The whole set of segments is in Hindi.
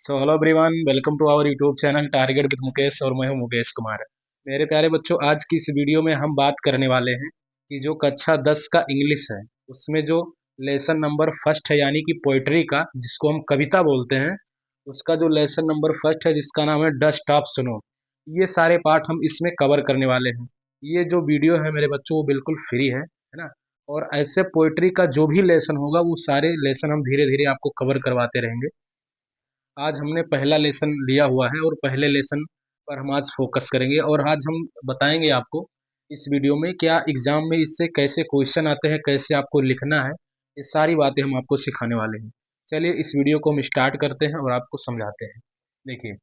So hello everyone, welcome to our YouTube channel target with Mukesh और मैं हूं मुकेश कुमार। मेरे प्यारे बच्चों, आज की इस वीडियो में हम बात करने वाले हैं कि जो कक्षा 10 का इंग्लिश है उसमें जो लेसन नंबर फर्स्ट है यानी कि पोइट्री का, जिसको हम कविता बोलते हैं, उसका जो लेसन नंबर फर्स्ट है जिसका नाम है डस्ट ऑफ स्नो। ये सारे पार्ट हम इसमें कवर करने वाले हैं। ये जो वीडियो है मेरे बच्चों वो बिल्कुल फ्री है ना। और ऐसे पोइट्री का जो भी लेसन होगा वो सारे लेसन हम धीरे धीरे आपको कवर करवाते रहेंगे। आज हमने पहला लेसन लिया हुआ है और पहले लेसन पर हम आज फोकस करेंगे और आज हम बताएंगे आपको इस वीडियो में क्या एग्जाम में इससे कैसे क्वेश्चन आते हैं, कैसे आपको लिखना है। ये सारी बातें हम आपको सिखाने वाले हैं। चलिए इस वीडियो को हम स्टार्ट करते हैं और आपको समझाते हैं। देखिए,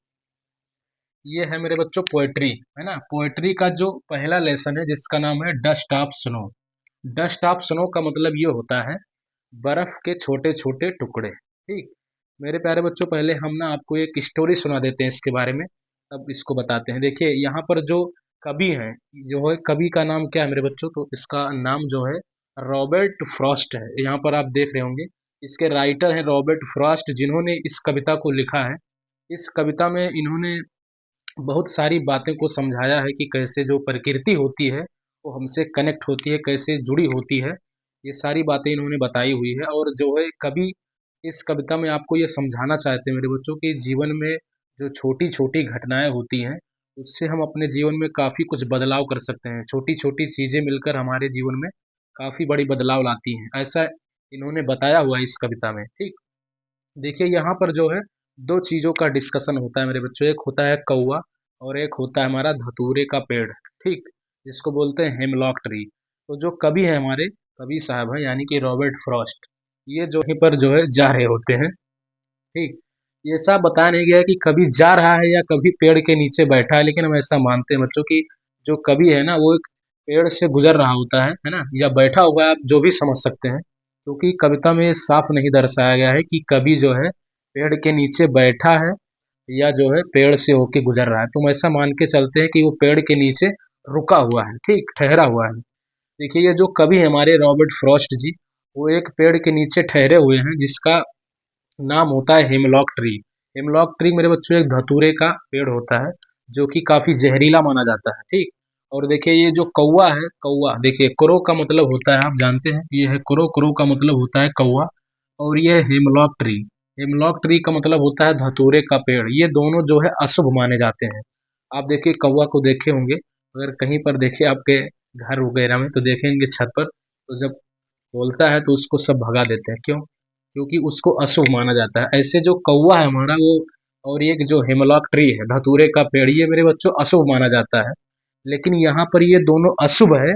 ये है मेरे बच्चों पोएट्री, है ना। पोएट्री का जो पहला लेसन है जिसका नाम है dust of snow. Dust of snow का मतलब ये होता है बर्फ के छोटे छोटे टुकड़े। ठीक, मेरे प्यारे बच्चों, पहले हम ना आपको एक स्टोरी सुना देते हैं इसके बारे में, अब इसको बताते हैं। देखिए, यहाँ पर जो कवि हैं, जो है कवि का नाम क्या है मेरे बच्चों, तो इसका नाम जो है रॉबर्ट फ्रॉस्ट है। यहाँ पर आप देख रहे होंगे इसके राइटर हैं रॉबर्ट फ्रॉस्ट, जिन्होंने इस कविता को लिखा है। इस कविता में इन्होंने बहुत सारी बातें को समझाया है कि कैसे जो प्रकृति होती है वो हमसे कनेक्ट होती है, कैसे जुड़ी होती है। ये सारी बातें इन्होंने बताई हुई है और जो है कवि इस कविता में आपको ये समझाना चाहते हैं मेरे बच्चों कि जीवन में जो छोटी छोटी घटनाएं होती हैं उससे हम अपने जीवन में काफ़ी कुछ बदलाव कर सकते हैं। छोटी छोटी चीज़ें मिलकर हमारे जीवन में काफ़ी बड़ी बदलाव लाती हैं, ऐसा इन्होंने बताया हुआ है इस कविता में। ठीक, देखिए यहाँ पर जो है दो चीज़ों का डिस्कशन होता है मेरे बच्चों। एक होता है कौवा और एक होता है हमारा धतूरे का पेड़। ठीक, जिसको बोलते हैं हेमलॉक ट्री। तो जो कवि है हमारे कवि साहब हैं यानी कि रॉबर्ट फ्रॉस्ट, ये जो यहाँ पर जो है जा रहे होते हैं। ठीक, ये सब बताया नहीं गया है कि कभी जा रहा है या कभी पेड़ के नीचे बैठा है, लेकिन हम ऐसा मानते हैं बच्चों कि जो कवि है ना वो एक पेड़ से गुजर रहा होता है ना, या बैठा हुआ है, आप जो भी समझ सकते हैं। क्योंकि कविता में साफ नहीं दर्शाया गया है कि कवि जो है पेड़ के नीचे बैठा है या जो है पेड़ से होके गुजर रहा है। तो हम ऐसा मान के चलते हैं कि वो पेड़ के नीचे रुका हुआ है, ठीक, ठहरा हुआ है। देखिए, ये जो कवि है हमारे रॉबर्ट फ्रॉस्ट जी, वो एक पेड़ के नीचे ठहरे हुए हैं जिसका नाम होता है हेमलॉक ट्री। हेमलॉक ट्री मेरे बच्चों एक धतूरे का पेड़ होता है जो कि काफी जहरीला माना जाता है। ठीक, और देखिए ये जो कौवा है, कौवा देखिए क्रो का मतलब होता है, आप जानते हैं ये है क्रो, क्रो का मतलब होता है कौवा। और ये है हेमलॉक ट्री, हेमलॉक ट्री का मतलब होता है धतूरे का पेड़। ये दोनों जो है अशुभ माने जाते हैं। आप देखिए कौवा को देखे होंगे, अगर कहीं पर देखिए आपके घर वगैरह में तो देखेंगे छत पर, तो जब बोलता है तो उसको सब भगा देते हैं। क्यों? क्योंकि उसको अशुभ माना जाता है। ऐसे जो कौवा है हमारा वो, और ये जो हेमलॉक ट्री है धतूरे का पेड़, ये मेरे बच्चों अशुभ माना जाता है। लेकिन यहाँ पर ये दोनों अशुभ है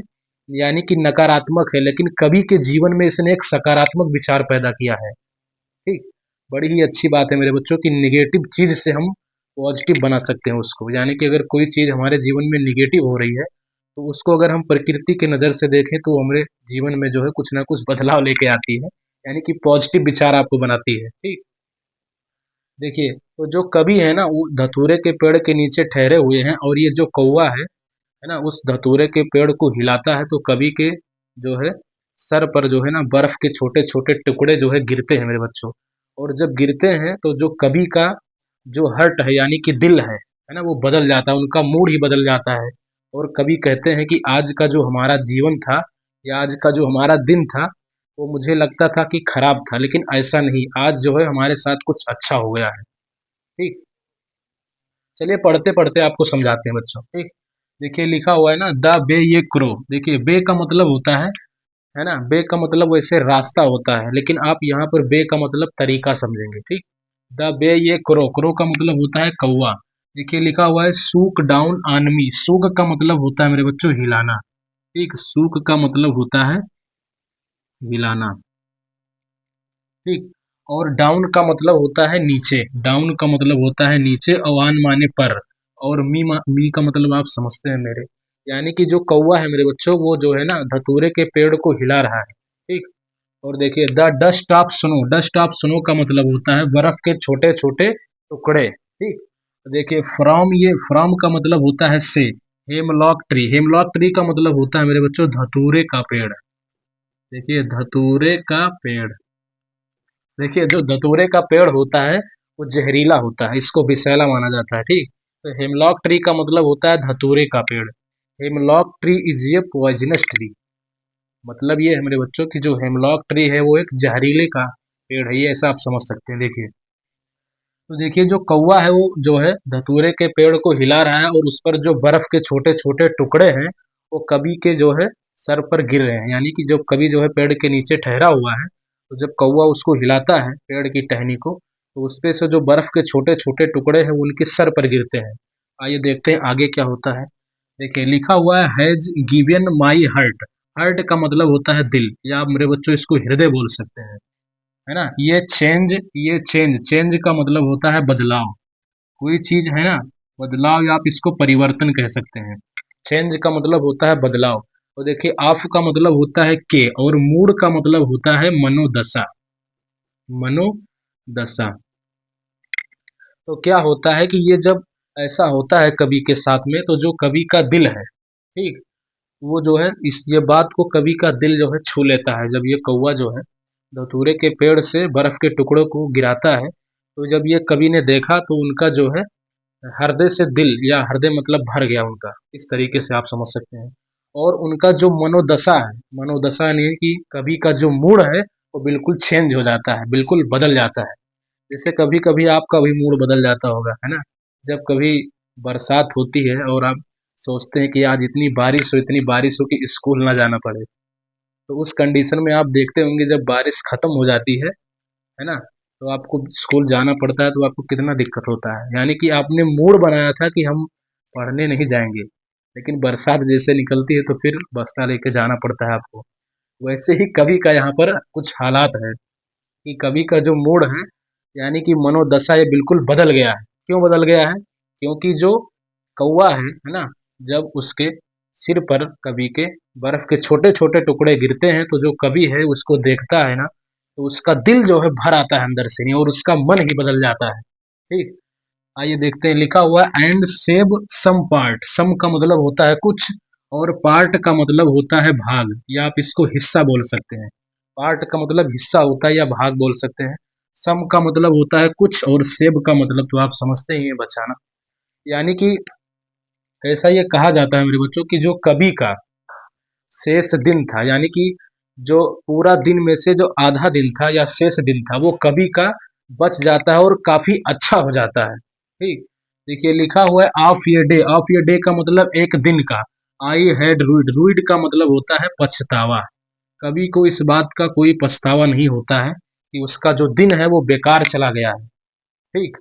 यानी कि नकारात्मक है, लेकिन कवि के जीवन में इसने एक सकारात्मक विचार पैदा किया है। ठीक, बड़ी ही अच्छी बात है मेरे बच्चों कि निगेटिव चीज से हम पॉजिटिव बना सकते हैं उसको। यानी कि अगर कोई चीज हमारे जीवन में निगेटिव हो रही है तो उसको अगर हम प्रकृति के नज़र से देखें तो हमारे जीवन में जो है कुछ ना कुछ बदलाव लेके आती है, यानी कि पॉजिटिव विचार आपको बनाती है। ठीक, देखिए तो जो कवि है ना वो धतूरे के पेड़ के नीचे ठहरे हुए हैं और ये जो कौवा है ना, उस धतूरे के पेड़ को हिलाता है तो कवि के जो है सर पर जो है ना बर्फ के छोटे छोटे टुकड़े जो है गिरते हैं मेरे बच्चों। और जब गिरते हैं तो जो कवि का जो हर्ट है यानी कि दिल है ना, वो बदल जाता है, उनका मूड ही बदल जाता है। और कवि कहते हैं कि आज का जो हमारा जीवन था या आज का जो हमारा दिन था वो मुझे लगता था कि खराब था, लेकिन ऐसा नहीं, आज जो है हमारे साथ कुछ अच्छा हो गया है। ठीक, चलिए पढ़ते पढ़ते आपको समझाते हैं बच्चों। ठीक, देखिए लिखा हुआ है ना द बे ये क्रो। देखिए बे का मतलब होता है ना, बे का मतलब वैसे रास्ता होता है, लेकिन आप यहाँ पर बे का मतलब तरीका समझेंगे। ठीक, द बे ये क्रो, क्रो का मतलब होता है कौवा। देखिए लिखा हुआ है सूक डाउन आनमी, सूक का मतलब होता है मेरे बच्चों हिलाना। ठीक, सूक का मतलब होता है हिलाना। ठीक, और डाउन का मतलब होता है नीचे, डाउन का मतलब होता है नीचे, अवान माने पर, और मी का मतलब आप समझते हैं मेरे। यानी कि जो कौवा है मेरे बच्चों वो जो है ना धतूरे के पेड़ को हिला रहा है। ठीक, और देखिए the dust of snow, dust of snow का मतलब होता है बर्फ के छोटे छोटे टुकड़े। ठीक, देखिए फ्रॉम, ये फ्रॉम का मतलब होता है से। हेमलॉक ट्री, हेमलॉक ट्री का मतलब होता है मेरे बच्चों धतूरे का पेड़। देखिए धतूरे का पेड़, देखिए जो धतूरे का पेड़ होता है वो जहरीला होता है, इसको विषैला माना जाता है। ठीक, तो हेमलॉक ट्री का मतलब होता है धतूरे का पेड़। Hemlock tree is a poisonous tree. मतलब ये है मेरे बच्चों की जो हेमलॉक ट्री है वो एक जहरीले का पेड़ है, ये ऐसा आप समझ सकते हैं। देखिए, तो देखिए जो कौवा है वो जो है धतूरे के पेड़ को हिला रहा है और उस पर जो बर्फ के छोटे छोटे टुकड़े हैं वो कवि के जो है सर पर गिर रहे हैं। यानी कि जब कवि जो है पेड़ के नीचे ठहरा हुआ है, तो जब कौवा उसको हिलाता है पेड़ की टहनी को, तो उसपे से जो बर्फ के छोटे छोटे टुकड़े हैं वो उनके सर पर गिरते हैं। आइए देखते हैं आगे क्या होता है। देखिए लिखा हुआ है has given my heart. Heart का मतलब होता है दिल, या आप मेरे बच्चों इसको हृदय बोल सकते हैं, है ना। ये चेंज चेंज का मतलब होता है बदलाव। कोई चीज है ना, बदलाव, या आप इसको परिवर्तन कह सकते हैं। चेंज का मतलब होता है बदलाव। और देखिए ऑफ का मतलब होता है के, और मूड का मतलब होता है मनोदशा। मनोदशा। तो क्या होता है कि ये जब ऐसा होता है कवि के साथ में, तो जो कवि का दिल है, ठीक, वो जो है इस ये बात को कवि का दिल जो है छू लेता है। जब ये कौवा जो है धतूरे के पेड़ से बर्फ के टुकड़ों को गिराता है, तो जब ये कवि ने देखा तो उनका जो है हृदय से दिल, या हृदय मतलब भर गया उनका, इस तरीके से आप समझ सकते हैं। और उनका जो मनोदशा है, मनोदशा नहीं कि कवि का जो मूड है वो बिल्कुल चेंज हो जाता है, बिल्कुल बदल जाता है। जैसे कभी कभी आपका भी मूड बदल जाता होगा, है ना। जब कभी बरसात होती है और आप सोचते हैं कि आज इतनी बारिश हो कि स्कूल ना जाना पड़े, तो उस कंडीशन में आप देखते होंगे जब बारिश खत्म हो जाती है ना, तो आपको स्कूल जाना पड़ता है तो आपको कितना दिक्कत होता है। यानी कि आपने मूड बनाया था कि हम पढ़ने नहीं जाएंगे, लेकिन बरसात जैसे निकलती है तो फिर बस्ता लेके जाना पड़ता है आपको। वैसे ही कवि का यहाँ पर कुछ हालात है कि कवि का जो मूड है, यानी कि मनोदशा, ये बिल्कुल बदल गया है। क्यों बदल गया है? क्योंकि जो कौवा है ना, जब उसके सिर पर कवि के बर्फ के छोटे छोटे टुकड़े गिरते हैं, तो जो कवि है उसको देखता है ना, तो उसका दिल जो है भर आता है अंदर से, नहीं, और उसका मन ही बदल जाता है। ठीक, आइए देखते हैं। लिखा हुआ है एंड सेव सम पार्ट। सम का मतलब होता है कुछ, और पार्ट का मतलब होता है भाग, या आप इसको हिस्सा बोल सकते हैं। पार्ट का मतलब हिस्सा होता है या भाग बोल सकते हैं। सम का मतलब होता है कुछ, और सेव का मतलब तो आप समझते ही हैं, बचाना। यानी कि ऐसा ये कहा जाता है मेरे बच्चों कि जो कवि का शेष दिन था, यानी कि जो पूरा दिन में से जो आधा दिन था या शेष दिन था, वो कवि का बच जाता है और काफी अच्छा हो जाता है। ठीक, देखिए लिखा हुआ है ऑफ ये डे। ऑफ ये डे का मतलब एक दिन का। I had rude. रूड का मतलब होता है पछतावा। कवि को इस बात का कोई पछतावा नहीं होता है कि उसका जो दिन है वो बेकार चला गया है। ठीक,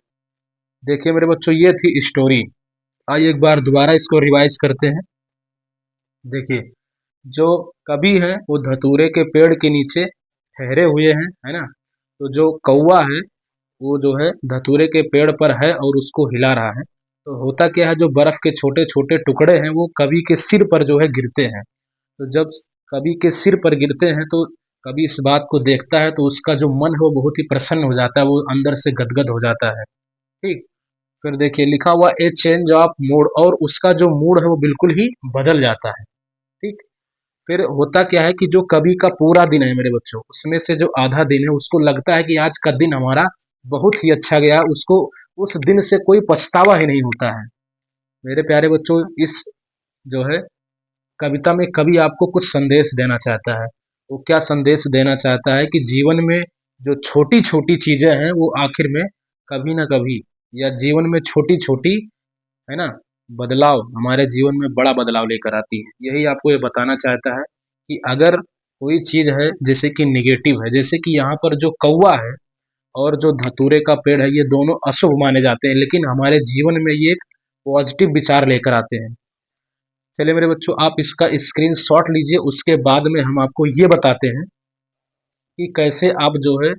देखिए मेरे बच्चों ये थी स्टोरी। आइए एक बार दोबारा इसको रिवाइज करते हैं। देखिए जो कवि है वो धतूरे के पेड़ के नीचे ठहरे हुए हैं, है ना। तो जो कौवा है वो जो है धतूरे के पेड़ पर है और उसको हिला रहा है। तो होता क्या है, जो बर्फ के छोटे छोटे टुकड़े हैं वो कवि के सिर पर जो है गिरते हैं। तो जब कवि के सिर पर गिरते हैं तो कवि इस बात को देखता है, तो उसका जो मन है वो बहुत ही प्रसन्न हो जाता है, वो अंदर से गदगद हो जाता है। ठीक, फिर देखिए लिखा हुआ ए चेंज ऑफ मूड, और उसका जो मूड है वो बिल्कुल ही बदल जाता है। ठीक, फिर होता क्या है कि जो कवि का पूरा दिन है मेरे बच्चों, उसमें से जो आधा दिन है उसको लगता है कि आज का दिन हमारा बहुत ही अच्छा गया, उसको उस दिन से कोई पछतावा ही नहीं होता है। मेरे प्यारे बच्चों, इस जो है कविता में कवि आपको कुछ संदेश देना चाहता है। वो क्या संदेश देना चाहता है कि जीवन में जो छोटी छोटी चीजें हैं वो आखिर में कभी ना कभी, या जीवन में छोटी छोटी, है ना, बदलाव हमारे जीवन में बड़ा बदलाव लेकर आती है। यही आपको ये बताना चाहता है कि अगर कोई चीज है जैसे कि निगेटिव है, जैसे कि यहाँ पर जो कौवा है और जो धतूरे का पेड़ है, ये दोनों अशुभ माने जाते हैं, लेकिन हमारे जीवन में ये एक पॉजिटिव विचार लेकर आते हैं। चलिए मेरे बच्चों, आप इसका स्क्रीन शॉट लीजिए, उसके बाद में हम आपको ये बताते हैं कि कैसे आप जो है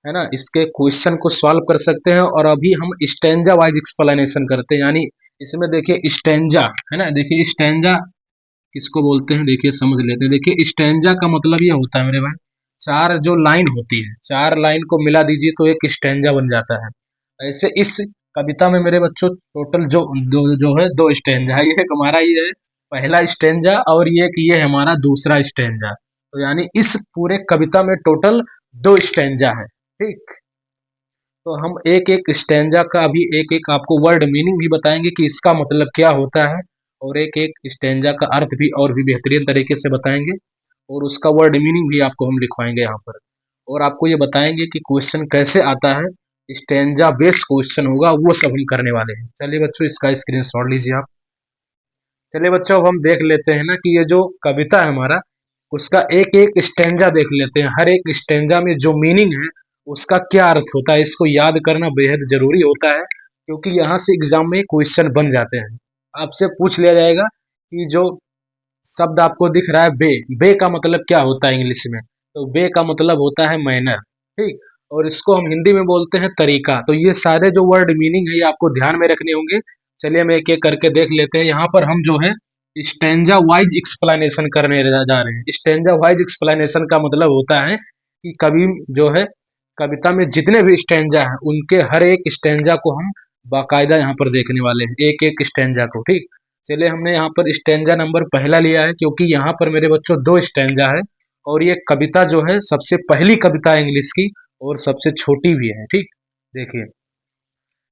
ना, इसके क्वेश्चन को सॉल्व कर सकते हैं। और अभी हम स्टेंजा वाइज एक्सप्लेनेशन करते हैं, यानी इसमें देखिए स्टेंजा, है ना, देखिए स्टेंजा किसको बोलते हैं, देखिए समझ लेते हैं। देखिए स्टेंजा का मतलब ये होता है मेरे भाई, चार जो लाइन होती है, चार लाइन को मिला दीजिए तो एक स्टेंजा बन जाता है। ऐसे इस कविता में मेरे बच्चों टोटल जो है दो स्टेंजा है। ये एक हमारा ये है पहला स्टेंजा, और ये एक ये है हमारा दूसरा स्टेंजा। तो यानी इस पूरे कविता में टोटल दो स्टेंजा है। ठीक, तो हम एक एक स्टेंजा का अभी एक एक आपको वर्ड मीनिंग भी बताएंगे कि इसका मतलब क्या होता है, और एक एक स्टेंजा का अर्थ भी और भी बेहतरीन तरीके से बताएंगे, और उसका वर्ड मीनिंग भी आपको हम लिखवाएंगे यहाँ पर। और आपको ये बताएंगे कि क्वेश्चन कैसे आता है, स्टेंजा बेस्ड क्वेश्चन होगा, वो सब हम करने वाले हैं। चलिए बच्चों, इसका स्क्रीनशॉट लीजिए आप। चलिए बच्चों, अब हम देख लेते हैं ना कि ये जो कविता है हमारा, उसका एक एक स्टेंजा देख लेते हैं। हर एक स्टेंजा में जो मीनिंग है उसका क्या अर्थ होता है, इसको याद करना बेहद जरूरी होता है, क्योंकि यहाँ से एग्जाम में क्वेश्चन बन जाते हैं। आपसे पूछ लिया जाएगा कि जो शब्द आपको दिख रहा है बे, बे का मतलब क्या होता है इंग्लिश में, तो बे का मतलब होता है मैनर, ठीक। और इसको हम हिंदी में बोलते हैं तरीका। तो ये सारे जो वर्ड मीनिंग है ये आपको ध्यान में रखने होंगे। चलिए हम एक एक करके देख लेते हैं। यहाँ पर हम जो है स्टेंजा वाइज एक्सप्लेनेशन करने जा रहे हैं। स्टेंजा वाइज एक्सप्लेनेशन का मतलब होता है कि कवि जो है कविता में जितने भी स्टेंजा हैं उनके हर एक स्टेंजा को हम बाकायदा यहाँ पर देखने वाले हैं, एक एक स्टेंजा को, ठीक। चलिए, हमने यहाँ पर स्टेंजा नंबर पहला लिया है, क्योंकि यहाँ पर मेरे बच्चों दो स्टेंजा है, और ये कविता जो है सबसे पहली कविता है इंग्लिश की, और सबसे छोटी भी है, ठीक। देखिए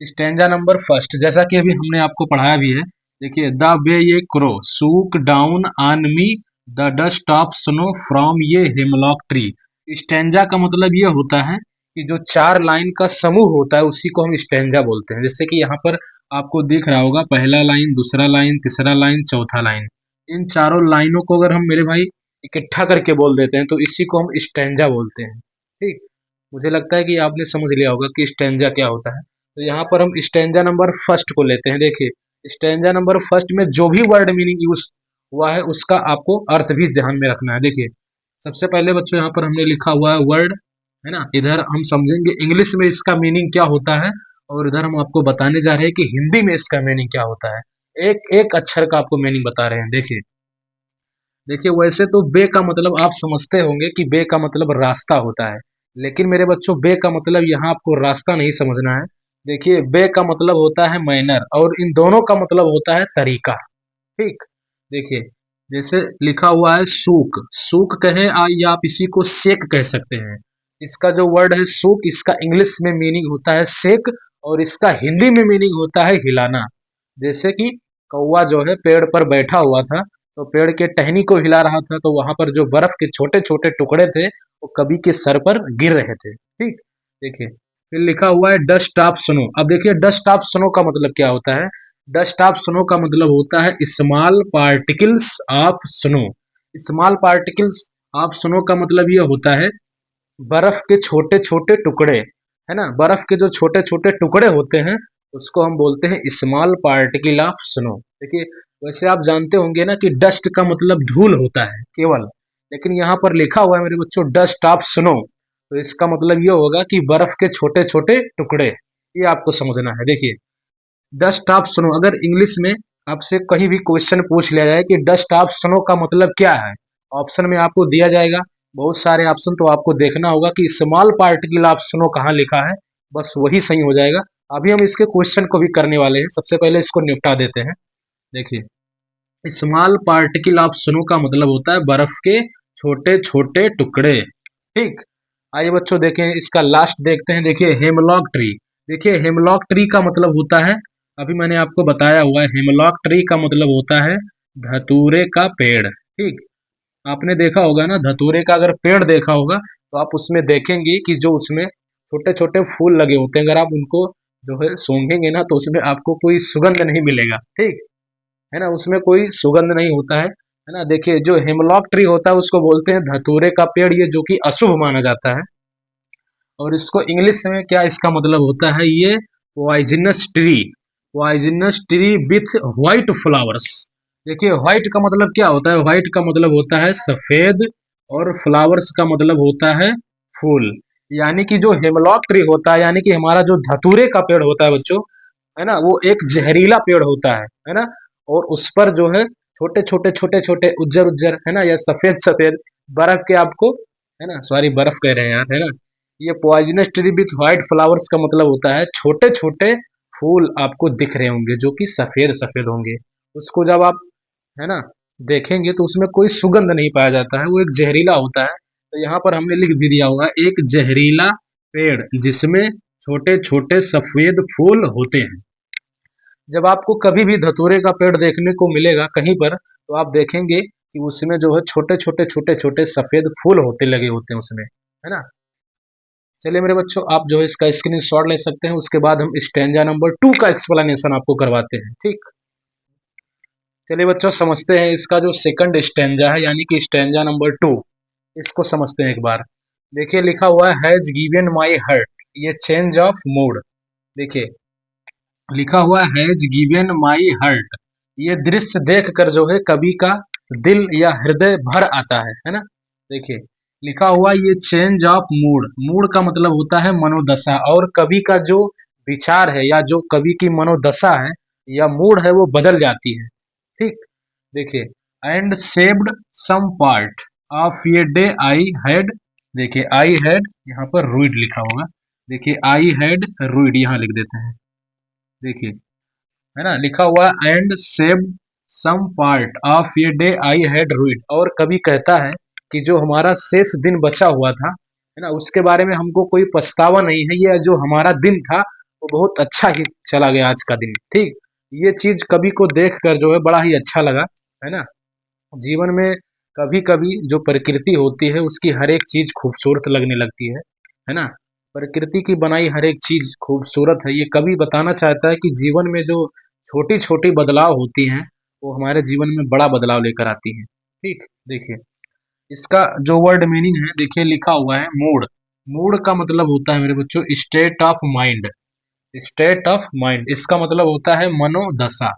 स्टेंजा नंबर फर्स्ट, जैसा कि अभी हमने आपको पढ़ाया भी है। देखिए, द वे ये crow shook down on me the dust of snow from ये हेमलॉक ट्री। स्टेंजा का मतलब ये होता है कि जो चार लाइन का समूह होता है उसी को हम स्टेंजा बोलते हैं। जैसे कि यहाँ पर आपको दिख रहा होगा, पहला लाइन, दूसरा लाइन, तीसरा लाइन, चौथा लाइन। इन चारों लाइनों को अगर हम मेरे भाई इकट्ठा करके बोल देते हैं तो इसी को हम स्टेंजा बोलते हैं, ठीक। मुझे लगता है कि आपने समझ लिया होगा कि स्टेंजा क्या होता है। तो यहाँ पर हम स्टेंजा नंबर फर्स्ट को लेते हैं। देखिए, स्टेंजा नंबर फर्स्ट में जो भी वर्ड मीनिंग यूज हुआ है उसका आपको अर्थ भी ध्यान में रखना है। देखिए, सबसे पहले बच्चों यहाँ पर हमने लिखा हुआ है वर्ड, है ना। इधर हम समझेंगे इंग्लिश में इसका मीनिंग क्या होता है, और इधर हम आपको बताने जा रहे हैं कि हिंदी में इसका मीनिंग क्या होता है। एक एक अक्षर का आपको मीनिंग बता रहे हैं। देखिए देखिए, वैसे तो बे का मतलब आप समझते होंगे कि बे का मतलब रास्ता होता है, लेकिन मेरे बच्चों बे का मतलब यहाँ आपको रास्ता नहीं समझना है। देखिए, बे का मतलब होता है मैनर, और इन दोनों का मतलब होता है तरीका, ठीक। देखिए, जैसे लिखा हुआ है सूक, सूक कहें या आप इसी को सेक कह सकते हैं। इसका जो वर्ड है सूक, इसका इंग्लिश में मीनिंग होता है सेक, और इसका हिंदी में मीनिंग होता है हिलाना। जैसे कि कौवा जो है पेड़ पर बैठा हुआ था, तो पेड़ के टहनी को हिला रहा था, तो वहां पर जो बर्फ के छोटे छोटे टुकड़े थे वो कवि के सर पर गिर रहे थे, ठीक। देखिए, फिर लिखा हुआ है डस्ट ऑफ स्नो। अब देखिए, डस्ट ऑफ स्नो का मतलब क्या होता है। डस्ट ऑफ स्नो का मतलब होता है small particles of snow. Small particles of snow का मतलब ये होता है बर्फ के छोटे छोटे टुकड़े, है ना। बर्फ के जो छोटे छोटे टुकड़े होते हैं उसको हम बोलते हैं स्मॉल पार्टिकल ऑफ स्नो। देखिए, वैसे आप जानते होंगे ना कि डस्ट का मतलब धूल होता है केवल, लेकिन यहाँ पर लिखा हुआ है मेरे बच्चों डस्ट ऑफ स्नो, तो इसका मतलब ये होगा कि बर्फ के छोटे छोटे टुकड़े। ये आपको समझना है। देखिए, डस्ट ऑफ स्नो, अगर इंग्लिश में आपसे कहीं भी क्वेश्चन पूछ लिया जाए कि डस्ट ऑफ स्नो का मतलब क्या है, ऑप्शन में आपको दिया जाएगा बहुत सारे ऑप्शन, तो आपको देखना होगा कि स्मॉल पार्टिकल ऑफ स्नो कहाँ लिखा है, बस वही सही हो जाएगा। अभी हम इसके क्वेश्चन को भी करने वाले हैं, सबसे पहले इसको निपटा देते हैं। देखिए, स्मॉल पार्टिकल ऑफ स्नो का मतलब होता है बर्फ के छोटे छोटे टुकड़े, ठीक। आइए बच्चों देखें, इसका लास्ट देखते हैं। देखिए, हेमलॉक ट्री। देखिए, हेमलॉक ट्री का मतलब होता है, अभी मैंने आपको बताया हुआ है, हेमलॉक ट्री का मतलब होता है धतूरे का पेड़, ठीक। आपने देखा होगा ना, धतूरे का अगर पेड़ देखा होगा तो आप उसमें देखेंगे कि जो उसमें छोटे छोटे फूल लगे होते हैं, अगर आप उनको जो है सूंघेंगे ना तो उसमें आपको कोई सुगंध नहीं मिलेगा, ठीक है ना। उसमें कोई सुगंध नहीं होता है ना। देखिए, जो हेमलॉक ट्री होता है उसको बोलते हैं धतूरे का पेड़, ये जो कि अशुभ माना जाता है। और इसको इंग्लिश में क्या इसका मतलब होता है, ये poisonous tree, poisonous tree with white flowers. देखिए, व्हाइट का मतलब क्या होता है, व्हाइट का मतलब होता है सफेद, और फ्लावर्स का मतलब होता है फूल। यानी कि जो हेमलॉक ट्री होता है, यानी कि हमारा जो धतूरे का पेड़ होता है बच्चों, है ना, वो एक जहरीला पेड़ होता है ना। और उस पर जो है छोटे छोटे छोटे छोटे उज्जर उज्जर, है ना, या सफेद सफेद बर्फ के आपको, है ना, सॉरी बर्फ कह रहे हैं यार, है ना। ये poisonous tree with white flowers का मतलब होता है छोटे छोटे फूल आपको दिख रहे होंगे जो कि सफेद सफेद होंगे। उसको जब आप, है ना, देखेंगे तो उसमें कोई सुगंध नहीं पाया जाता है, वो एक जहरीला होता है। तो यहाँ पर हमने लिख भी दिया होगा एक जहरीला पेड़ जिसमें छोटे छोटे सफेद फूल होते हैं। जब आपको कभी भी धतूरे का पेड़ देखने को मिलेगा कहीं पर, तो आप देखेंगे कि उसमें जो है छोटे छोटे छोटे छोटे सफेद फूल होते लगे होते हैं उसमें, है ना। चलिए मेरे बच्चों, आप जो है इसका स्क्रीनशॉट ले सकते हैं, उसके बाद हम स्टैंजा नंबर 2 का एक्सप्लेनेशन आपको करवाते हैं, ठीक। चलिए बच्चों, समझते हैं इसका जो सेकंड स्टैंजा है, यानी कि स्टैंजा नंबर 2, इसको समझते हैं एक बार। देखिए लिखा हुआ है, हैज गिवन माई हर्ट, ये चेंज ऑफ मूड। देखिए लिखा हुआ है, हैज गिवन माई हर्ट, ये दृश्य देखकर जो है कवि का दिल या हृदय भर आता है ना। देखिए लिखा हुआ, ये चेंज ऑफ मूड, मूड का मतलब होता है मनोदशा, और कवि का जो विचार है या जो कवि की मनोदशा है या मूड है वो बदल जाती है, ठीक। देखिए, and saved some part of ये डे आई हैड, देखिए आई हैड यहाँ पर रूइड लिखा होगा, देखिए आई हैड रूइड यहाँ लिख देते हैं। देखिए है ना, लिखा हुआ and saved some part of ये डे आई हैड रूइड, और कभी कहता है कि जो हमारा शेष दिन बचा हुआ था, है ना, उसके बारे में हमको कोई पछतावा नहीं है, ये जो हमारा दिन था वो बहुत अच्छा ही चला गया आज का दिन, ठीक। ये चीज कवि को देख कर जो है बड़ा ही अच्छा लगा, है ना। जीवन में कभी कभी जो प्रकृति होती है उसकी हर एक चीज खूबसूरत लगने लगती है ना। प्रकृति की बनाई हर एक चीज खूबसूरत है, ये कवि बताना चाहता है कि जीवन में जो छोटी छोटी बदलाव होती हैं वो हमारे जीवन में बड़ा बदलाव लेकर आती हैं, ठीक। देखिए इसका जो वर्ड मीनिंग है, देखिए लिखा हुआ है मूड, मूड का मतलब होता है मेरे बच्चों state of mind, state of mind इसका मतलब होता है मनोदशा,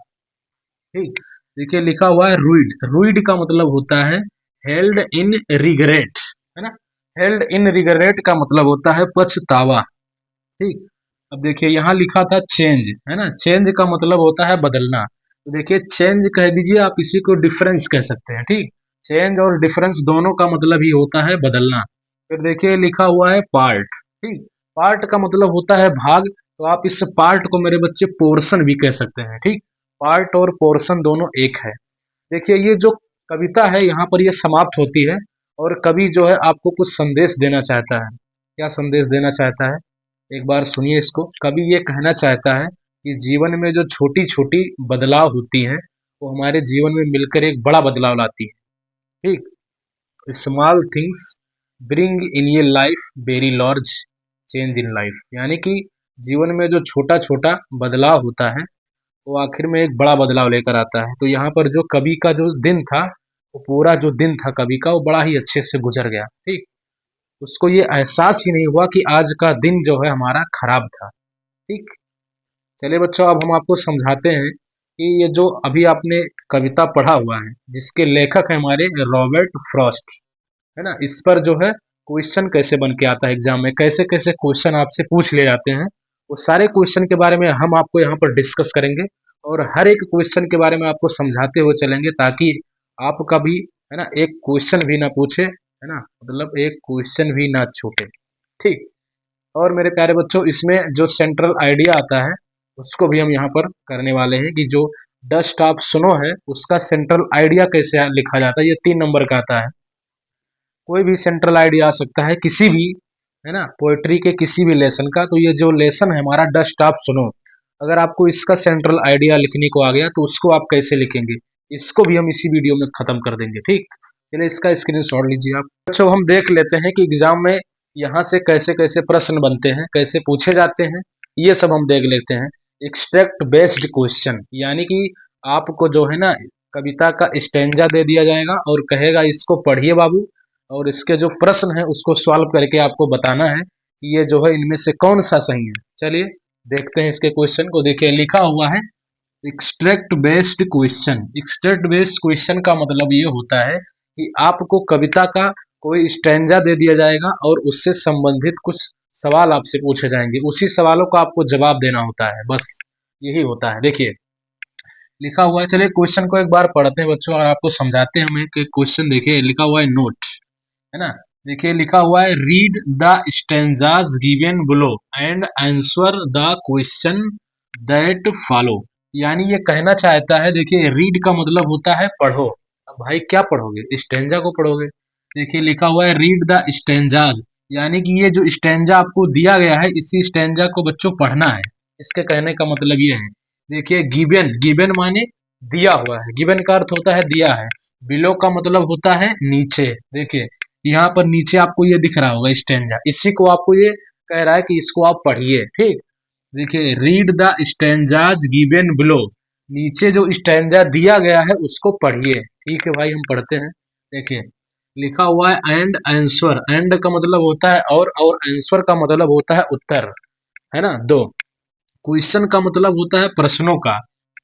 ठीक। देखिए लिखा हुआ है रूइड, रूइड का मतलब होता है हेल्ड इन रिग्रेट, है ना। हेल्ड इन रिग्रेट का मतलब होता है पछतावा, ठीक। अब देखिए यहाँ लिखा था चेंज, है ना, चेंज का मतलब होता है बदलना, तो देखिए चेंज कह दीजिए, आप इसी को डिफरेंस कह सकते हैं, ठीक। चेंज और डिफरेंस दोनों का मतलब ही होता है बदलना। फिर देखिए लिखा हुआ है पार्ट, ठीक। पार्ट का मतलब होता है भाग, तो आप इस पार्ट को मेरे बच्चे पोर्शन भी कह सकते हैं, ठीक। पार्ट और पोर्शन दोनों एक है। देखिए ये जो कविता है यहाँ पर ये समाप्त होती है, और कवि जो है आपको कुछ संदेश देना चाहता है। क्या संदेश देना चाहता है, एक बार सुनिए इसको। कवि ये कहना चाहता है कि जीवन में जो छोटी छोटी बदलाव होती हैं वो हमारे जीवन में मिलकर एक बड़ा बदलाव लाती है, ठीक। स्मॉल थिंग्स ब्रिंग इन ये life very large change in life, यानी कि जीवन में जो छोटा छोटा बदलाव होता है वो आखिर में एक बड़ा बदलाव लेकर आता है। तो यहाँ पर जो कवि का जो दिन था, वो पूरा जो दिन था कवि का वो बड़ा ही अच्छे से गुजर गया, ठीक। उसको ये एहसास ही नहीं हुआ कि आज का दिन जो है हमारा खराब था, ठीक। चलिए बच्चों, अब हम आपको समझाते हैं कि ये जो अभी आपने कविता पढ़ा हुआ है जिसके लेखक है हमारे रॉबर्ट फ्रॉस्ट, है ना, इस पर जो है क्वेश्चन कैसे बन के आता है एग्जाम में, कैसे कैसे क्वेश्चन आपसे पूछ ले जाते हैं, वो सारे क्वेश्चन के बारे में हम आपको यहाँ पर डिस्कस करेंगे, और हर एक क्वेश्चन के बारे में आपको समझाते हुए चलेंगे, ताकि आपका भी, है ना, एक क्वेश्चन भी ना पूछे, है ना, मतलब एक क्वेश्चन भी ना छूटे, ठीक। और मेरे प्यारे बच्चों, इसमें जो सेंट्रल आइडिया आता है उसको भी हम यहाँ पर करने वाले हैं, कि जो डस्ट ऑफ स्नो है उसका सेंट्रल आइडिया कैसे लिखा जाता है, ये 3 नंबर का आता है। कोई भी सेंट्रल आइडिया आ सकता है किसी भी, है ना, पोएट्री के किसी भी लेसन का। तो ये जो लेसन है हमारा डस्ट ऑफ स्नो, अगर आपको इसका सेंट्रल आइडिया लिखने को आ गया तो उसको आप कैसे लिखेंगे, इसको भी हम इसी वीडियो में खत्म कर देंगे, ठीक। चलिए इसका स्क्रीनशॉट लीजिए आप। अच्छा हम देख लेते हैं कि एग्जाम में यहाँ से कैसे कैसे प्रश्न बनते हैं, कैसे पूछे जाते हैं, ये सब हम देख लेते हैं। एक्सट्रैक्ट बेस्ड क्वेश्चन, यानी कि आपको जो है ना कविता का स्टैंजा दे दिया जाएगा और कहेगा इसको पढ़िए बाबू, और इसके जो प्रश्न है उसको सॉल्व करके आपको बताना है कि ये जो है इनमें से कौन सा सही है। चलिए देखते हैं इसके क्वेश्चन को। देखिए लिखा हुआ है extract based question, extract based question का मतलब ये होता है कि आपको कविता का कोई स्टैंजा दे दिया जाएगा और उससे संबंधित कुछ सवाल आपसे पूछे जाएंगे, उसी सवालों का आपको जवाब देना होता है, बस यही होता है। देखिए लिखा हुआ है, चलिए क्वेश्चन को एक बार पढ़ते हैं बच्चों और आपको समझाते हैं हमें कि क्वेश्चन। देखिए लिखा हुआ है नोट, है ना, देखिए लिखा हुआ है read the stanzas given below and answer the question that follow, यानी ये कहना चाहता है, देखिए रीड का मतलब होता है पढ़ो। अब भाई क्या पढ़ोगे, स्टेंजा को पढ़ोगे। देखिए लिखा हुआ है रीड द स्टेंजाज, यानी कि ये जो स्टैंजा आपको दिया गया है, इसी स्टैंजा को बच्चों पढ़ना है। इसके कहने का मतलब ये है, देखिए गिवन, गिवन माने दिया हुआ है, गिवन का अर्थ होता है दिया है। बिलो का मतलब होता है नीचे। देखिए यहाँ पर नीचे आपको ये दिख रहा होगा स्टैंजा, इसी को आपको ये कह रहा है कि इसको आप पढ़िए। ठीक, देखिए read the stanzas given below, नीचे जो स्टैंजा दिया गया है उसको पढ़िए। ठीक है भाई, हम पढ़ते हैं। देखिए लिखा हुआ है एंड आंसर, एंड का मतलब होता है और आंसर का मतलब होता है उत्तर, है ना। दो, क्वेश्चन का मतलब होता है प्रश्नों का।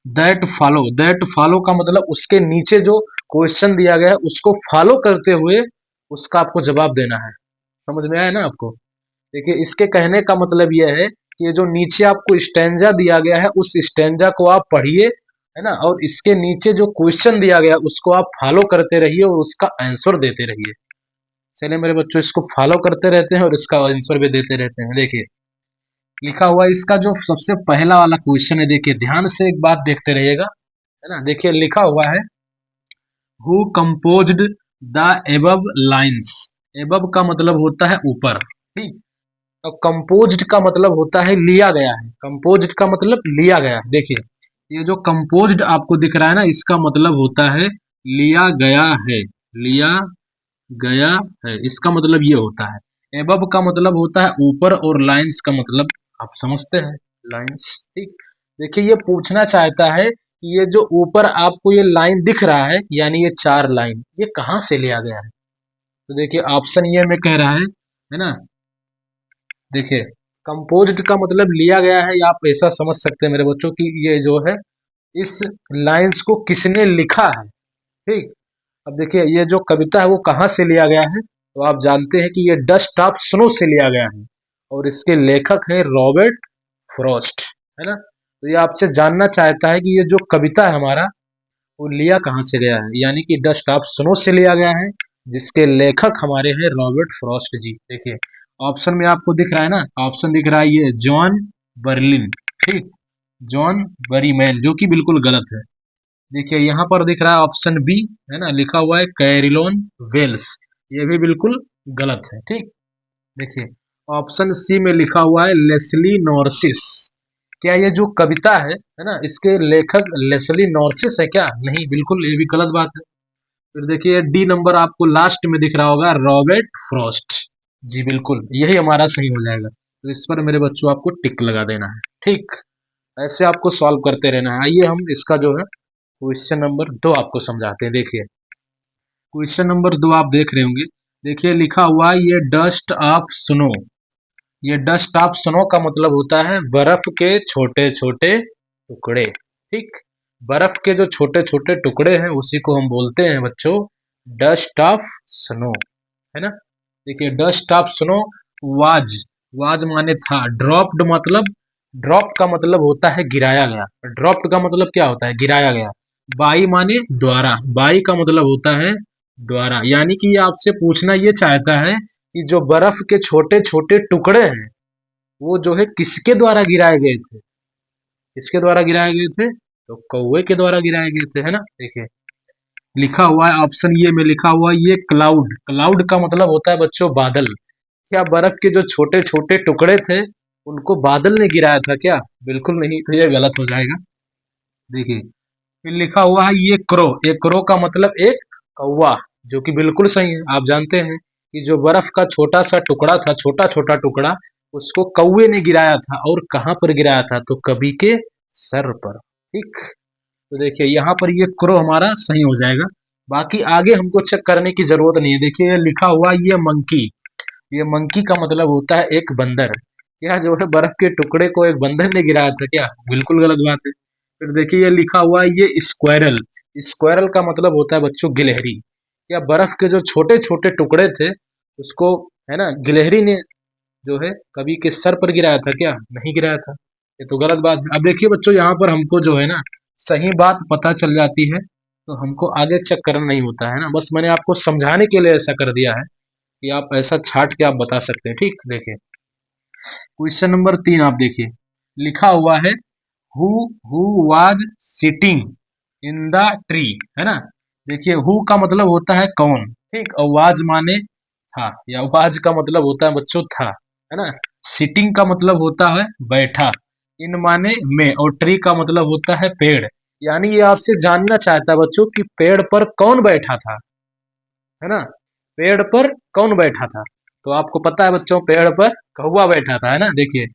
दैट फॉलो का मतलब उसके नीचे जो क्वेश्चन दिया गया है उसको फॉलो करते हुए उसका आपको जवाब देना है। समझ में आया ना आपको। देखिए इसके कहने का मतलब यह है कि ये जो नीचे आपको स्टैंजा दिया गया है उस स्टैंजा को आप पढ़िए, है ना, और इसके नीचे जो क्वेश्चन दिया गया है उसको आप फॉलो करते रहिए और उसका आंसर देते रहिए। चलिए मेरे बच्चों, इसको फॉलो करते रहते हैं और इसका आंसर भी देते रहते हैं। देखिए लिखा हुआ है इसका जो सबसे पहला वाला क्वेश्चन है, देखिए ध्यान से एक बात देखते रहिएगा, है ना। देखिए लिखा हुआ है who composed the above lines, above का मतलब होता है ऊपर। ठीक, तो कंपोज्ड का मतलब होता है लिया गया है, कंपोज्ड का मतलब लिया गया है। देखिए ये जो कंपोज्ड आपको दिख रहा है ना, इसका मतलब होता है लिया गया है, लिया गया है, इसका मतलब ये होता है। एबव का मतलब होता है ऊपर और लाइंस का मतलब आप समझते हैं, लाइंस। ठीक, देखिए ये पूछना चाहता है कि ये जो ऊपर आपको ये लाइन दिख रहा है, यानी ये चार लाइन, ये कहाँ से लिया गया है। तो देखिए ऑप्शन ये में कह रहा है ना। देखिए कंपोज्ड का मतलब लिया गया है, या आप ऐसा समझ सकते हैं मेरे बच्चों कि ये जो है इस लाइंस को किसने लिखा है। ठीक, अब देखिए ये जो कविता है वो कहाँ से लिया गया है, तो आप जानते हैं कि ये डस्ट ऑफ स्नो से लिया गया है और इसके लेखक हैं रॉबर्ट फ्रॉस्ट, है ना। तो ये आपसे जानना चाहता है कि ये जो कविता है हमारा वो लिया कहाँ से गया है, यानी कि डस्ट ऑफ स्नो से लिया गया है, जिसके लेखक हमारे हैं रॉबर्ट फ्रॉस्ट जी। देखिए ऑप्शन में आपको दिख रहा है ना, ऑप्शन दिख रहा है ये जॉन बर्लिन। ठीक, जॉन बरीमैन, जो कि बिल्कुल गलत है। देखिए यहाँ पर दिख रहा है ऑप्शन बी, है ना, लिखा हुआ है कैरिलोन वेल्स, ये भी बिल्कुल गलत है। ठीक, देखिए ऑप्शन सी में लिखा हुआ है लेस्ली नॉर्सिस। क्या ये जो कविता है ना, इसके लेखक लेस्ली नॉर्सिस है क्या? नहीं, बिल्कुल ये भी गलत बात है। फिर देखिए डी नंबर आपको लास्ट में दिख रहा होगा रॉबर्ट फ्रॉस्ट। जी बिल्कुल, यही हमारा सही हो जाएगा। तो इस पर मेरे बच्चों आपको टिक लगा देना है। ठीक, ऐसे आपको सॉल्व करते रहना है। आइए हम इसका जो है क्वेश्चन नंबर 2 आपको समझाते हैं। देखिए क्वेश्चन नंबर 2 आप देख रहे होंगे। देखिए लिखा हुआ है ये डस्ट ऑफ स्नो, ये डस्ट ऑफ स्नो का मतलब होता है बर्फ के छोटे छोटे टुकड़े। ठीक, बर्फ के जो छोटे छोटे टुकड़े हैं उसी को हम बोलते हैं बच्चों डस्ट ऑफ स्नो, है ना। देखिए dust of snow was, was माने था, ड्रॉप्ड मतलब, ड्रॉप का मतलब होता है गिराया गया, ड्रॉप्ड का मतलब क्या होता है, गिराया गया। बाई माने द्वारा, बाई का मतलब होता है द्वारा, यानी कि ये आपसे पूछना ये चाहता है कि जो बर्फ के छोटे छोटे टुकड़े हैं वो जो है किसके द्वारा गिराए गए थे, किसके द्वारा गिराए गए थे, तो कौवे के द्वारा गिराए गए थे, है ना। देखिए लिखा हुआ है ऑप्शन ये में लिखा हुआ है ये क्लाउड, क्लाउड का मतलब होता है बच्चों बादल। क्या बर्फ के जो छोटे छोटे टुकड़े थे उनको बादल ने गिराया था क्या? बिल्कुल नहीं, तो ये गलत हो जाएगा। देखिए फिर लिखा हुआ है ये क्रो, ये क्रो का मतलब एक कौवा, जो कि बिल्कुल सही है। आप जानते हैं कि जो बर्फ का छोटा सा टुकड़ा था, छोटा छोटा टुकड़ा, उसको कौवे ने गिराया था, और कहाँ पर गिराया था, तो कवि के सर पर। ठीक, तो देखिए यहाँ पर ये क्रो हमारा सही हो जाएगा। बाकी आगे हमको चेक करने की जरूरत नहीं है। देखिए ये लिखा हुआ ये मंकी, ये मंकी का मतलब होता है एक बंदर। क्या जो है बर्फ के टुकड़े को एक बंदर ने गिराया था क्या? बिल्कुल गलत बात है। फिर देखिए ये लिखा हुआ है ये स्क्वायरल, स्क्वायरल का मतलब होता है बच्चों गिलहरी। क्या बर्फ के जो छोटे छोटे टुकड़े थे उसको, है ना, गिलहरी ने जो है कवि के सर पर गिराया था क्या? नहीं गिराया था, ये तो गलत बात है। अब देखिए बच्चों यहाँ पर हमको जो है ना सही बात पता चल जाती है, तो हमको आगे चेक करना नहीं होता है ना, बस मैंने आपको समझाने के लिए ऐसा कर दिया है कि आप ऐसा छाट के आप बता सकते हैं। ठीक, देखिए क्वेश्चन नंबर 3 आप देखिए लिखा हुआ है who who was sitting in the tree, है ना। देखिए हु का मतलब होता है कौन, ठीक, और वाज माने था, या वाज का मतलब होता है बच्चों था, है ना। सिटिंग का मतलब होता है बैठा, इन माने में, और ट्री का मतलब होता है पेड़। यानी ये आपसे जानना चाहता है बच्चों कि पेड़ पर कौन बैठा था, है ना। पेड़ पर कौन बैठा था, तो आपको पता है बच्चों पेड़ पर कौवा बैठा था, है ना। देखिए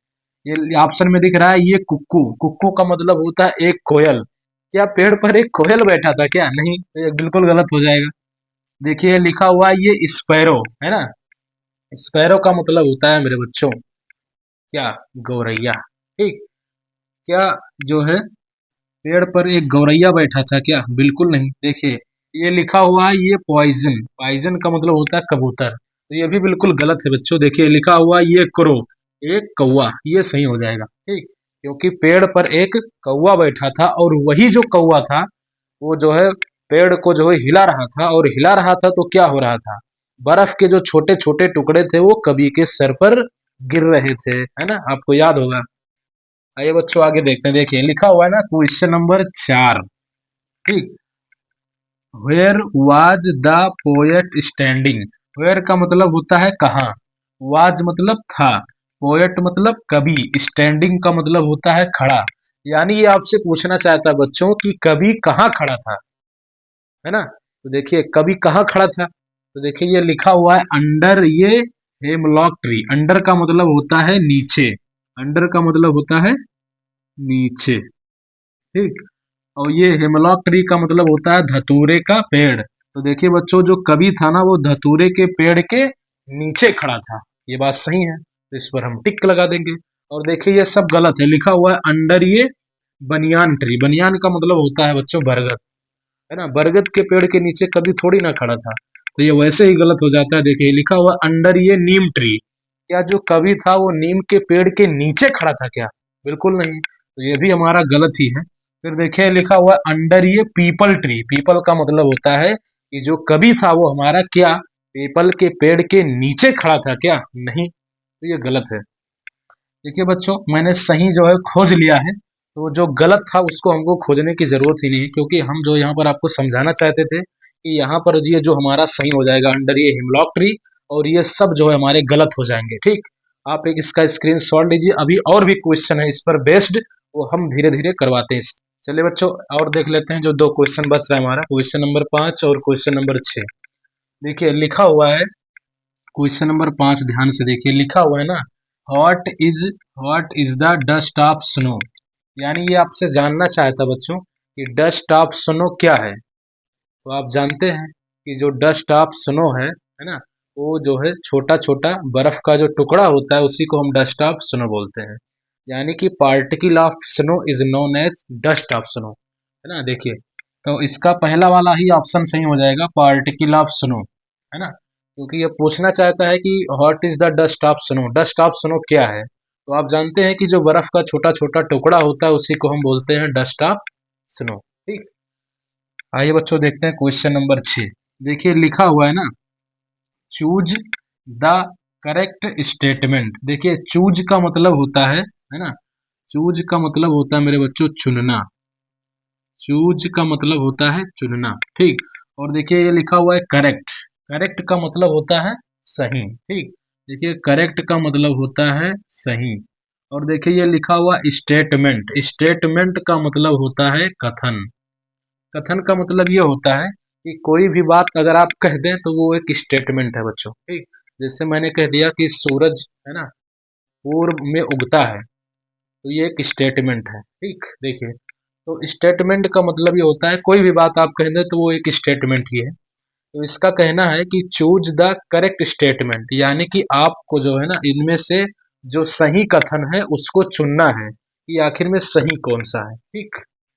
ये ऑप्शन में दिख रहा है ये कुक्कू, कुक्कू का मतलब होता है एक कोयल। क्या पेड़ पर एक कोयल बैठा था क्या? नहीं, तो ये बिल्कुल गलत हो जाएगा। देखिए लिखा हुआ है ये स्पैरो, है ना। स्पैरो का मतलब होता है मेरे बच्चों क्या, गौरैया। ठीक, क्या जो है पेड़ पर एक गौरैया बैठा था क्या? बिल्कुल नहीं। देखिए ये लिखा हुआ है ये पॉइजन, पॉइजन का मतलब होता है कबूतर, तो ये भी बिल्कुल गलत है बच्चों। देखिए लिखा हुआ है ये क्रो, एक कौवा, ये सही हो जाएगा। ठीक, क्योंकि पेड़ पर एक कौवा बैठा था, और वही जो कौवा था वो जो है पेड़ को जो है हिला रहा था, और हिला रहा था तो क्या हो रहा था, बर्फ के जो छोटे छोटे टुकड़े थे वो कवि के सर पर गिर रहे थे, है ना, आपको याद होगा। आइए बच्चों आगे देखते हैं। देखिए लिखा हुआ है ना क्वेश्चन नंबर 4। ठीक, where was the poet standing. Where का मतलब होता है कहाँ, वाज मतलब था, पोएट मतलब कवि, स्टैंडिंग का मतलब होता है खड़ा। यानी ये आपसे पूछना चाहता है बच्चों कि कवि कहाँ खड़ा था, है ना। तो देखिए कवि कहाँ खड़ा था, तो देखिए ये लिखा हुआ है अंडर ये हेमलॉक ट्री। अंडर का मतलब होता है नीचे, अंडर का मतलब होता है नीचे। ठीक, और ये हेमलॉक ट्री का मतलब होता है धतूरे का पेड़। तो देखिए बच्चों जो कवि था ना वो धतूरे के पेड़ के नीचे खड़ा था, ये बात सही है, तो इस पर हम टिक लगा देंगे। और देखिए ये सब गलत है, लिखा हुआ है अंडर ये बनियान ट्री। बनियान का मतलब होता है बच्चों बरगद, है ना। बरगद के पेड़ के नीचे कभी थोड़ी ना खड़ा था, तो ये वैसे ही गलत हो जाता है। देखिए लिखा हुआ अंडर ये नीम ट्री। क्या जो कवि था वो नीम के पेड़ के नीचे खड़ा था क्या? बिल्कुल नहीं, तो ये भी हमारा गलत ही है। फिर देखिए लिखा हुआ अंडर ये पीपल ट्री। पीपल का मतलब होता है कि जो कवि था वो हमारा क्या, पीपल के पेड़ के नीचे खड़ा था क्या? नहीं, तो ये गलत है। देखिए बच्चों मैंने सही जो है खोज लिया है, तो जो गलत था उसको हमको खोजने की जरूरत ही नहीं है, क्योंकि हम जो यहाँ पर आपको समझाना चाहते थे कि यहाँ पर ये जो हमारा सही हो जाएगा अंडर ये हिमलॉक ट्री, और ये सब जो है हमारे गलत हो जाएंगे। ठीक, आप एक इसका स्क्रीनशॉट लीजिए, अभी और भी क्वेश्चन है इस पर बेस्ड, वो हम धीरे धीरे करवाते हैं। चलिए बच्चों और देख लेते हैं, जो दो क्वेश्चन बच रहा है हमारा, क्वेश्चन नंबर 5 और क्वेश्चन नंबर 6। देखिए लिखा हुआ है क्वेश्चन नंबर 5, ध्यान से देखिए लिखा हुआ है ना, what is what is the dust of snow. यानी ये आपसे जानना चाहता बच्चों कि डस्ट ऑफ स्नो क्या है। तो आप जानते हैं कि जो डस्ट ऑफ स्नो है ना, वो जो है छोटा छोटा बर्फ का जो टुकड़ा होता है उसी को हम डस्ट ऑफ स्नो बोलते हैं। यानी कि particle of snow is known as dust of snow, है ना। देखिए तो इसका पहला वाला ही ऑप्शन सही हो जाएगा, पार्टिकल ऑफ स्नो, है ना। क्योंकि ये पूछना चाहता है कि what is the dust of snow, dust of snow क्या है। तो आप जानते हैं कि जो बर्फ का छोटा छोटा टुकड़ा होता है उसी को हम बोलते हैं डस्ट ऑफ स्नो। ठीक, आइए बच्चों देखते हैं क्वेश्चन नंबर 6। देखिए लिखा हुआ है ना, चूज द करेक्ट स्टेटमेंट। देखिए चूज का मतलब होता है ना, चूज का मतलब होता है मेरे बच्चों चुनना, चूज का मतलब होता है चुनना। ठीक, और देखिए ये लिखा हुआ है करेक्ट, करेक्ट का मतलब होता है सही। ठीक, देखिए करेक्ट का मतलब होता है सही। और देखिए ये लिखा हुआ स्टेटमेंट, स्टेटमेंट का मतलब होता है कथन। कथन का मतलब ये होता है कि कोई भी बात अगर आप कह दें तो वो एक स्टेटमेंट है बच्चों। ठीक, जैसे मैंने कह दिया कि सूरज है ना पूर्व में उगता है, तो ये एक स्टेटमेंट है। ठीक, देखिए तो स्टेटमेंट का मतलब ये होता है कोई भी बात आप कह दें तो वो एक स्टेटमेंट ही है। तो इसका कहना है कि चूज द करेक्ट स्टेटमेंट, यानी कि आपको जो है ना इनमें से जो सही कथन है उसको चुनना है कि आखिर में सही कौन सा है। ठीक,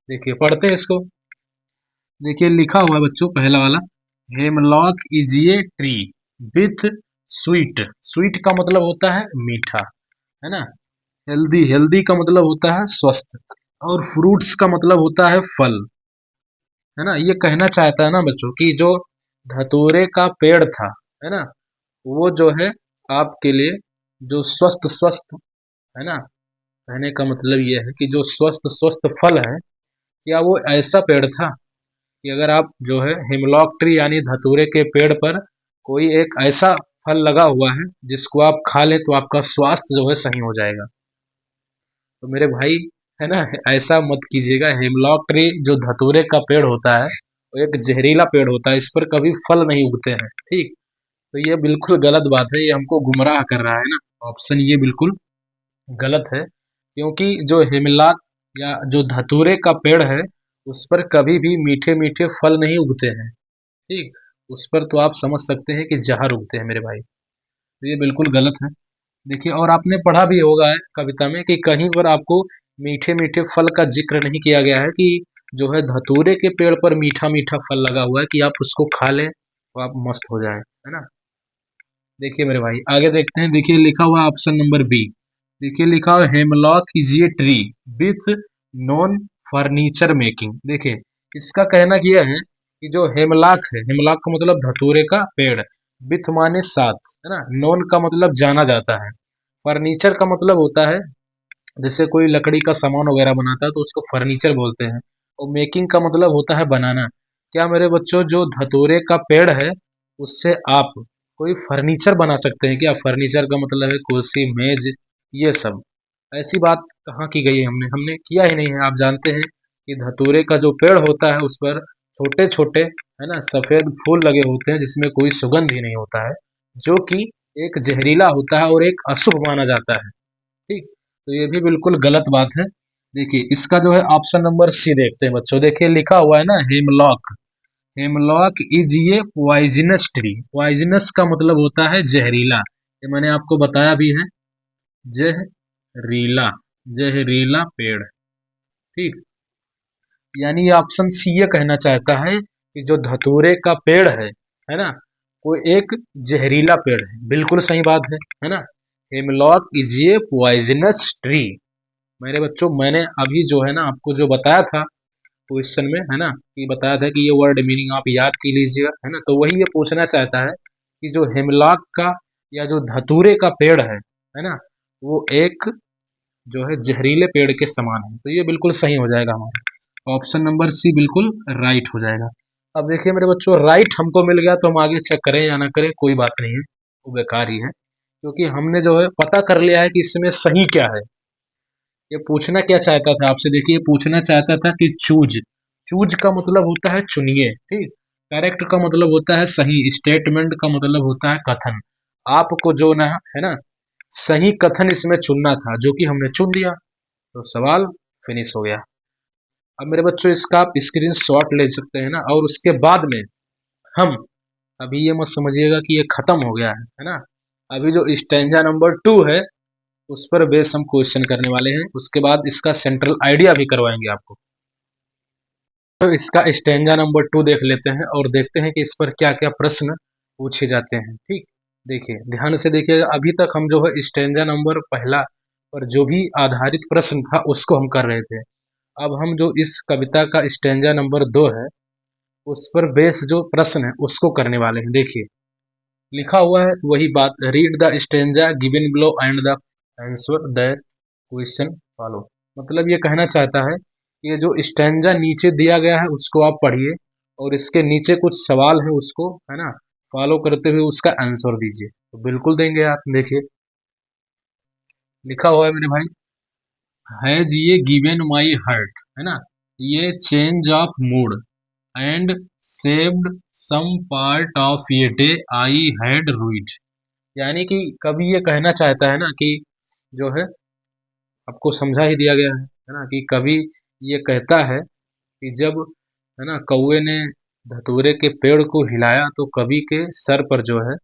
देखिए पढ़ते हैं इसको। देखिए लिखा हुआ है बच्चों पहला वाला, hemlock is a tree with sweet. Sweet का मतलब होता है मीठा, है ना। हेल्दी, हेल्दी का मतलब होता है स्वस्थ, और फ्रूट्स का मतलब होता है फल, है ना। ये कहना चाहता है ना बच्चों कि जो धतूरे का पेड़ था, है ना, वो जो है आपके लिए जो स्वस्थ स्वस्थ, है ना, कहने का मतलब ये है कि जो स्वस्थ स्वस्थ फल है, क्या वो ऐसा पेड़ था कि अगर आप जो है हिमलॉक ट्री यानी धतूरे के पेड़ पर कोई एक ऐसा फल लगा हुआ है जिसको आप खा लें तो आपका स्वास्थ्य जो है सही हो जाएगा। तो मेरे भाई, है ना, ऐसा मत कीजिएगा। हेमलॉक ट्री जो धतूरे का पेड़ होता है वो एक जहरीला पेड़ होता है, इस पर कभी फल नहीं उगते हैं। ठीक, तो ये बिल्कुल गलत बात है, ये हमको गुमराह कर रहा है ना। ऑप्शन ये बिल्कुल गलत है, क्योंकि जो हेमलॉक या जो धतूरे का पेड़ है उस पर कभी भी मीठे मीठे फल नहीं उगते हैं। ठीक, उस पर तो आप समझ सकते हैं कि जहर उगते हैं मेरे भाई। तो ये बिल्कुल गलत है। देखिए, और आपने पढ़ा भी होगा है कविता में कि कहीं पर आपको मीठे मीठे फल का जिक्र नहीं किया गया है कि जो है धतूरे के पेड़ पर मीठा मीठा फल लगा हुआ है कि आप उसको खा लें तो आप मस्त हो जाए, है ना। देखिए मेरे भाई, आगे देखते हैं। देखिए लिखा हुआ ऑप्शन नंबर बी। देखिए लिखा हुआ hemlock is a tree with non furniture making. देखिए, इसका कहना यह है कि जो हेमलॉक है, हेमलॉक का मतलब धतूरे का पेड़, विथ माने साथ, है ना, नॉन का मतलब जाना जाता है, फर्नीचर का मतलब होता है जैसे कोई लकड़ी का सामान वगैरह बनाता है तो उसको फर्नीचर बोलते हैं, और मेकिंग का मतलब होता है बनाना। क्या मेरे बच्चों, जो धतूरे का पेड़ है उससे आप कोई फर्नीचर बना सकते हैं क्या? फर्नीचर का मतलब है कुर्सी, मेज, ये सब। ऐसी बात कहाँ की गई है? हमने हमने किया ही नहीं है। आप जानते हैं कि धतूरे का जो पेड़ होता है उस पर छोटे छोटे, है ना, सफेद फूल लगे होते हैं जिसमें कोई सुगंध ही नहीं होता है, जो कि एक जहरीला होता है और एक अशुभ माना जाता है। ठीक, तो ये भी बिल्कुल गलत बात है। देखिए इसका जो है ऑप्शन नंबर सी देखते हैं बच्चों। देखिए लिखा हुआ है ना हेमलॉक, हेमलॉक इज ये पॉइजनस ट्री। पॉइजनस का मतलब होता है जहरीला, ये मैंने आपको बताया भी है, जहरीला, जहरीला पेड़। ठीक, यानी ये ऑप्शन सी ये कहना चाहता है कि जो धतूरे का पेड़ है ना, वो एक जहरीला पेड़ है। बिल्कुल सही बात है ना। Hemlock is a poisonous tree. मेरे बच्चों, मैंने अभी जो है ना आपको जो बताया था क्वेश्चन में, है ना, कि बताया था कि ये वर्ड मीनिंग आप याद की लीजिएगा, है ना, तो वही ये पूछना चाहता है कि जो हेमलॉक का या जो धतूरे का पेड़ है ना, वो एक जो है जहरीले पेड़ के समान है। तो ये बिल्कुल सही हो जाएगा हमारा ऑप्शन नंबर सी, बिल्कुल राइट हो जाएगा। अब देखिए मेरे बच्चों, राइट हमको मिल गया तो हम आगे चेक करें या ना करें कोई बात नहीं है, वो बेकार ही है, क्योंकि हमने जो है पता कर लिया है कि इसमें सही क्या है। ये पूछना क्या चाहता था आपसे? देखिए, पूछना चाहता था कि चूज, चूज का मतलब होता है चुनिए। ठीक, करेक्ट का मतलब होता है सही, स्टेटमेंट का मतलब होता है कथन। आपको जो ना, है ना, सही कथन इसमें चुनना था, जो कि हमने चुन लिया, तो सवाल फिनिश हो गया। अब मेरे बच्चों, इसका आप स्क्रीन शॉट ले सकते हैं ना, और उसके बाद में हम, अभी ये मत समझिएगा कि ये खत्म हो गया है ना। अभी जो स्टेंजा नंबर 2 है उस पर बेस हम क्वेश्चन करने वाले हैं, उसके बाद इसका सेंट्रल आइडिया भी करवाएंगे आपको। तो इसका स्टेंजा नंबर 2 देख लेते हैं और देखते हैं कि इस पर क्या क्या प्रश्न पूछे जाते हैं। ठीक, देखिए ध्यान से देखिएगा। अभी तक हम जो है स्टेंजा नंबर पहला पर जो भी आधारित प्रश्न था उसको हम कर रहे थे। अब हम जो इस कविता का स्टेंजा नंबर 2 है उस पर बेस जो प्रश्न है उसको करने वाले हैं। देखिए लिखा हुआ है वही बात, read the stanza given below and the answer the question follow. मतलब ये कहना चाहता है कि ये जो स्टेंजा नीचे दिया गया है उसको आप पढ़िए और इसके नीचे कुछ सवाल है उसको, है ना, फॉलो करते हुए उसका आंसर दीजिए। तो बिल्कुल देंगे आप। देखिए लिखा हुआ है मेरे भाई, हैज ये गिवन माई हार्ट, है ना, ये change of mood and saved some part of ये डे आई हैड रूइड। यानी कि कभी ये कहना चाहता है ना कि जो है आपको समझा ही दिया गया है ना, कि कभी ये कहता है कि जब, है ना, कौवे ने धतूरे के पेड़ को हिलाया तो कवि के सर पर जो है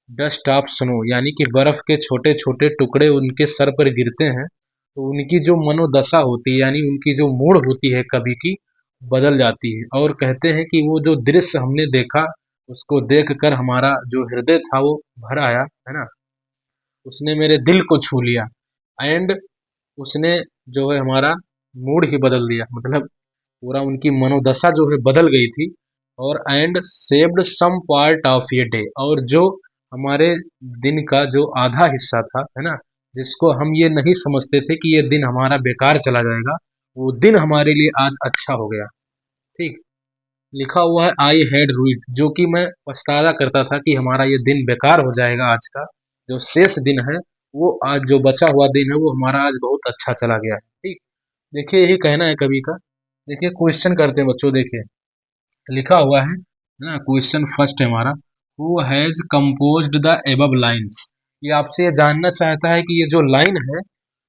डस्ट ऑफ स्नो, यानी कि बर्फ के छोटे छोटे टुकड़े उनके सर पर गिरते हैं तो उनकी जो मनोदशा होती है, यानी उनकी जो मूड होती है कवि की, बदल जाती है। और कहते हैं कि वो जो दृश्य हमने देखा उसको देख कर हमारा जो हृदय था वो भर आया, है ना, उसने मेरे दिल को छू लिया, एंड उसने जो है हमारा मूड ही बदल दिया, मतलब पूरा उनकी मनोदशा जो है बदल गई थी। और and saved some part of ये डे, और जो हमारे दिन का जो आधा हिस्सा था, है ना, जिसको हम ये नहीं समझते थे कि ये दिन हमारा बेकार चला जाएगा, वो दिन हमारे लिए आज अच्छा हो गया। ठीक, लिखा हुआ है आई हैड रूइड, जो कि मैं पछतावा करता था कि हमारा ये दिन बेकार हो जाएगा। आज का जो शेष दिन है, वो आज जो बचा हुआ दिन है वो हमारा आज बहुत अच्छा चला गया है। ठीक, देखिए यही कहना है कवि का। देखिए क्वेश्चन करते हैं बच्चों, देखिए लिखा हुआ है ना। क्वेश्चन फर्स्ट है हमारा, who has composed the above lines. ये आपसे ये जानना चाहता है कि ये जो लाइन है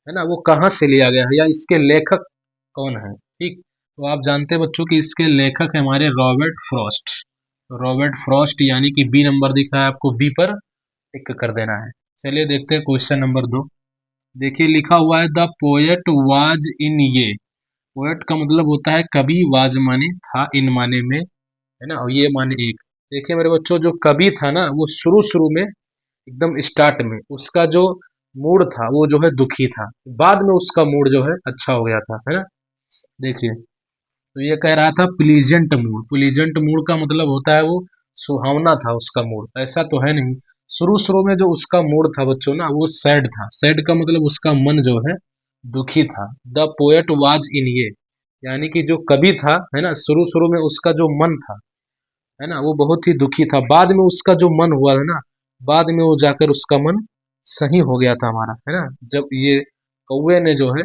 ना, वो कहाँ से लिया गया है या इसके लेखक कौन है। ठीक, तो आप जानते हैं बच्चों कि इसके लेखक है हमारे रॉबर्ट फ्रॉस्ट। रॉबर्ट फ्रॉस्ट, यानी कि बी नंबर दिख रहा है आपको, बी पर टिक कर देना है। चलिए देखते हैं क्वेश्चन नंबर 2। देखिए लिखा हुआ है द पोएट वाज इन ये। पोएट का मतलब होता है कवि, वाज माने था, इन माने में, है ना, और ये माने एक। देखिए मेरे बच्चों, जो कवि था ना, वो शुरू शुरू में एकदम स्टार्ट में उसका जो मूड था वो जो है दुखी था। बाद में उसका मूड जो है अच्छा हो गया था, है ना। देखिए, तो ये कह रहा था प्लीजेंट मूड। प्लीजेंट मूड का मतलब होता है वो सुहावना था उसका मूड, ऐसा तो है नहीं। शुरू शुरू में जो उसका मूड था बच्चों ना, वो सैड था। सैड का मतलब उसका मन जो है दुखी था। द पोएट वाज इन ये, यानी कि जो कवि था, है ना, शुरू शुरू में उसका जो मन था, है ना, वो बहुत ही दुखी था। बाद में उसका जो मन हुआ है ना, बाद में वो जाकर उसका मन सही हो गया था हमारा, है ना। जब ये कौवे ने जो है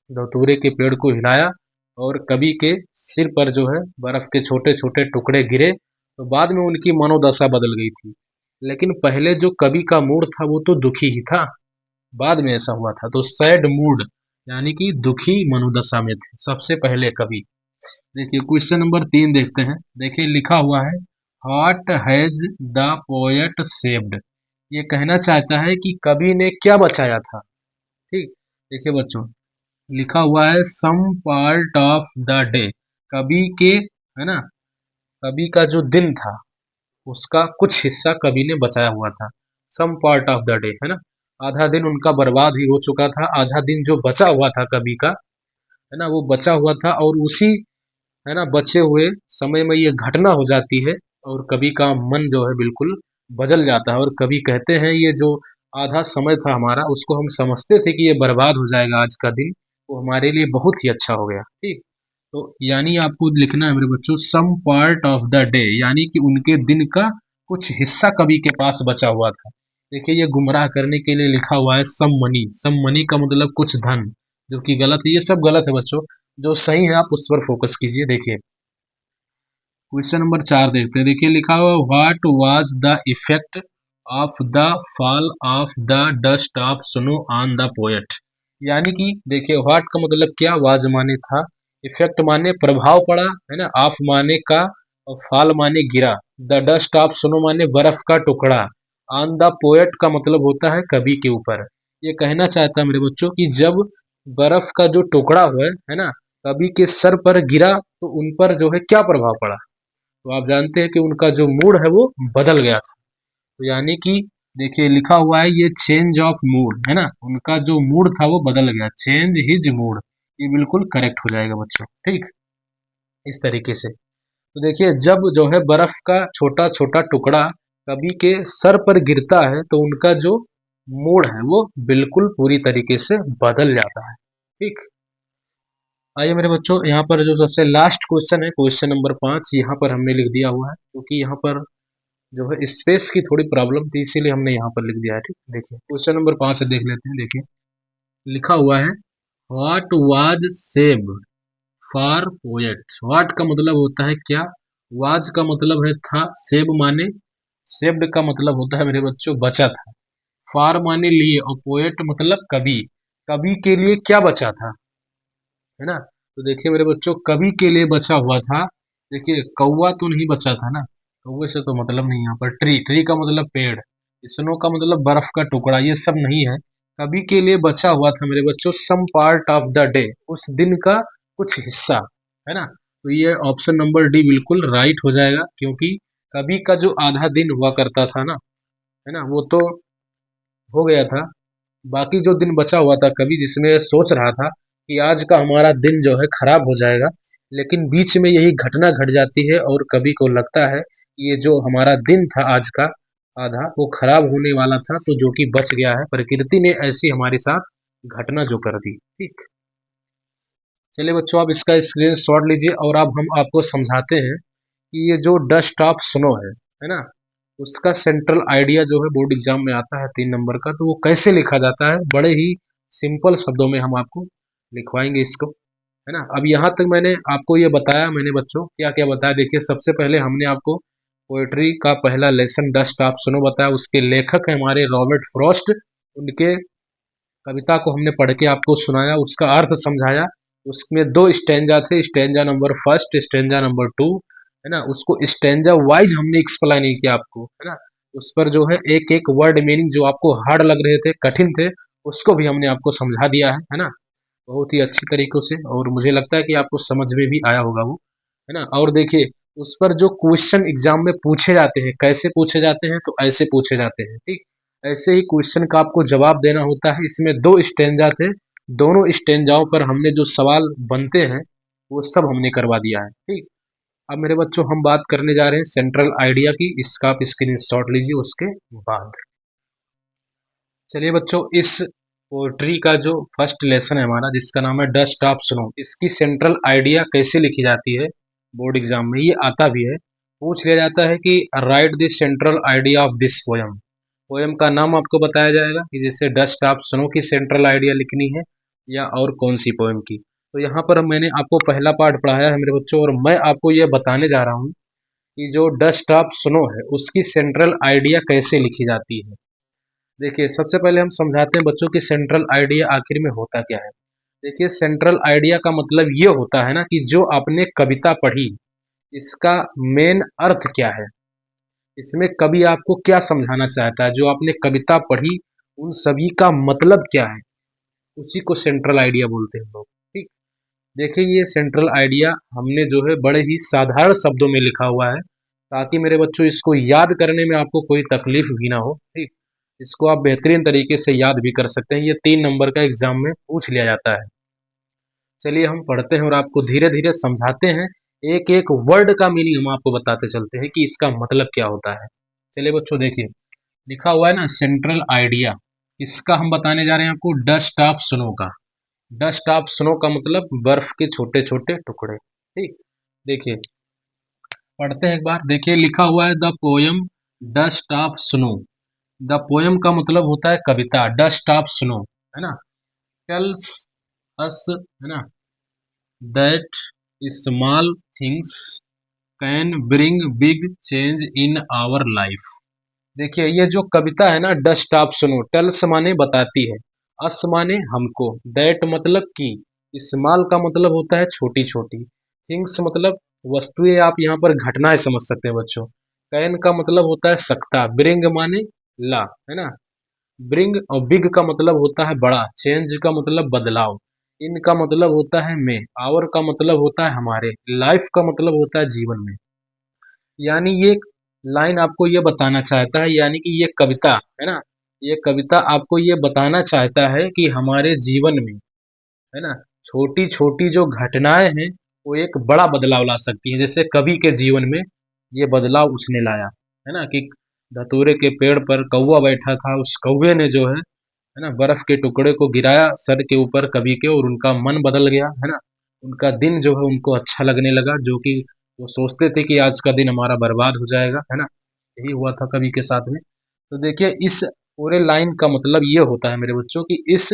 धतूरे के पेड़ को हिलाया और कवि के सिर पर जो है बर्फ के छोटे छोटे टुकड़े गिरे, तो बाद में उनकी मनोदशा बदल गई थी। लेकिन पहले जो कवि का मूड था वो तो दुखी ही था, बाद में ऐसा हुआ था। तो सैड मूड, यानी कि दुखी मनोदशा में थे सबसे पहले कवि। देखिए क्वेश्चन नंबर 3 देखते हैं। देखिए लिखा हुआ है what has the poet saved. ये कहना चाहता है कि कवि ने क्या बचाया था। ठीक, देखिए बच्चों, लिखा हुआ है some part of the day. कवि के, है ना, कवि का जो दिन था उसका कुछ हिस्सा कवि ने बचाया हुआ था। Some part of the day, है ना, आधा दिन उनका बर्बाद ही हो चुका था। आधा दिन जो बचा हुआ था कवि का, है ना, वो बचा हुआ था। और उसी, है ना, बचे हुए समय में ये घटना हो जाती है और कवि का मन जो है बिल्कुल बदल जाता है। और कवि कहते हैं ये जो आधा समय था हमारा, उसको हम समझते थे कि ये बर्बाद हो जाएगा आज का दिन, वो हमारे लिए बहुत ही अच्छा हो गया। ठीक, तो यानी आपको लिखना है मेरे बच्चों some part of the day, यानी कि उनके दिन का कुछ हिस्सा कवि के पास बचा हुआ था। देखिए ये गुमराह करने के लिए लिखा हुआ है सम मनी। सम मनी का मतलब कुछ धन, जो कि गलत है। ये सब गलत है बच्चों, जो सही है आप उस पर फोकस कीजिए। देखिए क्वेश्चन नंबर 4 देखते हैं। देखिए लिखा हुआ what was the effect of the fall of the dust of snow on the poet. यानी कि देखिए व्हाट का मतलब क्या, वाज माने था, इफेक्ट माने प्रभाव पड़ा, है ना, ऑफ माने का, और फॉल माने गिरा, द डस्ट ऑफ स्नो माने बर्फ का टुकड़ा, ऑन द पोएट का मतलब होता है कवि के ऊपर। ये कहना चाहता है मेरे बच्चों कि जब बर्फ का जो टुकड़ा हुआ है ना, कवि के सर पर गिरा, तो उन पर जो है क्या प्रभाव पड़ा। तो आप जानते हैं कि उनका जो मूड है वो बदल गया था। तो यानी कि देखिए लिखा हुआ है ये चेंज ऑफ मूड, है ना, उनका जो मूड था वो बदल गया, चेंज हिज मूड। ये बिल्कुल करेक्ट हो जाएगा बच्चों। ठीक, इस तरीके से। तो देखिए जब जो है बर्फ का छोटा छोटा टुकड़ा कवि के सर पर गिरता है, तो उनका जो मूड है वो बिल्कुल पूरी तरीके से बदल जाता है। ठीक, आइए मेरे बच्चों, यहाँ पर जो सबसे लास्ट क्वेश्चन है, क्वेश्चन नंबर 5, यहाँ पर हमने लिख दिया हुआ है क्योंकि यहाँ पर जो है स्पेस की थोड़ी प्रॉब्लम थी, इसीलिए हमने यहाँ पर लिख दिया है। ठीक, देखिए क्वेश्चन नंबर 5 देख लेते हैं। देखिए लिखा हुआ है what was saved for poet. What का मतलब होता है क्या, वाज का मतलब है था, सेव माने, सेव्ड का मतलब होता है मेरे बच्चों बचा था, फॉर माने लिए, और पोएट मतलब कवि। कवि के लिए क्या बचा था, है ना। तो देखिए मेरे बच्चों कवि के लिए बचा हुआ था। देखिए कौवा तो नहीं बचा था ना, कौवे से तो मतलब नहीं। यहाँ पर ट्री, ट्री का मतलब पेड़, स्नो का मतलब बर्फ का टुकड़ा, ये सब नहीं है। कवि के लिए बचा हुआ था मेरे बच्चों some part of the day, उस दिन का कुछ हिस्सा, है ना। तो ये ऑप्शन नंबर डी बिल्कुल राइट हो जाएगा, क्योंकि कवि का जो आधा दिन हुआ करता था ना, है ना, वो तो हो गया था। बाकी जो दिन बचा हुआ था कवि, जिसमें सोच रहा था कि आज का हमारा दिन जो है खराब हो जाएगा, लेकिन बीच में यही घटना घट जाती है और कवि को लगता है कि ये जो हमारा दिन था आज का आधा, वो खराब होने वाला था, तो जो कि बच गया है। प्रकृति ने ऐसी हमारे साथ घटना जो कर दी। ठीक। चलिए बच्चों, आप इसका स्क्रीन शॉट लीजिए और अब हम आपको समझाते हैं कि ये जो डस्ट ऑफ स्नो है ना, उसका सेंट्रल आइडिया जो है बोर्ड एग्जाम में आता है 3 नंबर का, तो वो कैसे लिखा जाता है बड़े ही सिंपल शब्दों में हम आपको लिखवाएंगे इसको, है ना। अब यहाँ तक मैंने आपको ये बताया, मैंने बच्चों क्या क्या बताया। देखिए, सबसे पहले हमने आपको पोएट्री का पहला लेसन डस्ट ऑफ स्नो बताया, उसके लेखक है हमारे रॉबर्ट फ्रॉस्ट। उनके कविता को हमने पढ़ के आपको सुनाया, उसका अर्थ समझाया। उसमें 2 स्टेंजा थे, stanza number first, stanza number 2, है ना। उसको स्टेंजा वाइज हमने एक्सप्लेन नहीं किया आपको, है ना। उस पर जो है एक एक वर्ड मीनिंग जो आपको हार्ड लग रहे थे, कठिन थे, उसको भी हमने आपको समझा दिया है ना, बहुत ही अच्छी तरीकों से। और मुझे लगता है कि आपको समझ में भी आया होगा वो, है ना। और देखिए, उस पर जो क्वेश्चन एग्जाम में पूछे जाते हैं, कैसे पूछे जाते हैं, तो ऐसे पूछे जाते हैं, ठीक। ऐसे ही क्वेश्चन का आपको जवाब देना होता है। इसमें 2 स्टेंजा थे, दोनों स्टेंजाओं पर हमने जो सवाल बनते हैं वो सब हमने करवा दिया है, ठीक। अब मेरे बच्चों, हम बात करने जा रहे हैं सेंट्रल आइडिया की। इसका आप स्क्रीन शॉट लीजिए उसके बाद। चलिए बच्चों, इस पोएट्री का जो फर्स्ट लेसन है हमारा, जिसका नाम है डस्ट ऑफ स्नो, इसकी सेंट्रल आइडिया कैसे लिखी जाती है बोर्ड एग्जाम में, ये आता भी है। पूछ लिया जाता है कि right the central idea of this poem. Poem का नाम आपको बताया जाएगा कि जैसे डस्ट ऑफ स्नो की सेंट्रल आइडिया लिखनी है या और कौन सी पोयम की। तो यहाँ पर मैंने आपको पहला पार्ट पढ़ाया है मेरे बच्चों, और मैं आपको ये बताने जा रहा हूँ कि जो डस्ट ऑफ स्नो है उसकी सेंट्रल आइडिया कैसे लिखी जाती है। देखिए, सबसे पहले हम समझाते हैं बच्चों की सेंट्रल आइडिया आखिर में होता क्या है। देखिए, सेंट्रल आइडिया का मतलब ये होता है ना कि जो आपने कविता पढ़ी, इसका मेन अर्थ क्या है, इसमें कवि आपको क्या समझाना चाहता है, जो आपने कविता पढ़ी उन सभी का मतलब क्या है, उसी को सेंट्रल आइडिया बोलते हैं लोग, ठीक। देखिए, ये सेंट्रल आइडिया हमने जो है बड़े ही साधारण शब्दों में लिखा हुआ है, ताकि मेरे बच्चों इसको याद करने में आपको कोई तकलीफ भी ना हो, ठीक। इसको आप बेहतरीन तरीके से याद भी कर सकते हैं, ये 3 नंबर का एग्जाम में पूछ लिया जाता है। चलिए हम पढ़ते हैं और आपको धीरे धीरे समझाते हैं, एक एक वर्ड का मीनिंग हम आपको बताते चलते हैं कि इसका मतलब क्या होता है। चलिए बच्चों, देखिए लिखा हुआ है ना सेंट्रल आइडिया, इसका हम बताने जा रहे हैं आपको डस्ट ऑफ स्नो का। डस्ट ऑफ स्नो का मतलब बर्फ के छोटे छोटे टुकड़े, ठीक। देखिए, पढ़ते हैं एक बार। देखिए, लिखा हुआ है the poem dust of snow. The poem का मतलब होता है कविता, डस्ट ऑफ स्नो, है ना। टेल्स अस, है ना, that small things can bring big change in our life. देखिए, ये जो कविता है ना डस्ट ऑफ स्नो, टेल्स माने बताती है, अस माने हमको, दैट मतलब कि, स्मॉल का मतलब होता है छोटी छोटी, थिंग्स मतलब वस्तुएं, आप यहाँ पर घटनाएं समझ सकते हैं बच्चों। कैन का मतलब होता है सकता, ब्रिंग माने ला, है ना। ब्रिंग और बिग का मतलब होता है बड़ा, चेंज का मतलब बदलाव, इन का मतलब होता है में, आवर का मतलब होता है हमारे, लाइफ का मतलब होता है जीवन में। यानी ये लाइन आपको ये बताना चाहता है, यानी कि ये कविता है ना, ये कविता आपको ये बताना चाहता है कि हमारे जीवन में, है ना, छोटी छोटी जो घटनाएं हैं वो एक बड़ा बदलाव ला सकती हैं। जैसे कवि के जीवन में ये बदलाव उसने लाया, है ना, कि धतूरे के पेड़ पर कौवा बैठा था, उस कौवे ने जो है ना, बर्फ के टुकड़े को गिराया सर के ऊपर कवि के, और उनका मन बदल गया, है ना। उनका दिन जो है उनको अच्छा लगने लगा, जो कि वो सोचते थे कि आज का दिन हमारा बर्बाद हो जाएगा, है ना। यही हुआ था कवि के साथ में। तो देखिए, इस पूरे लाइन का मतलब ये होता है मेरे बच्चों कि इस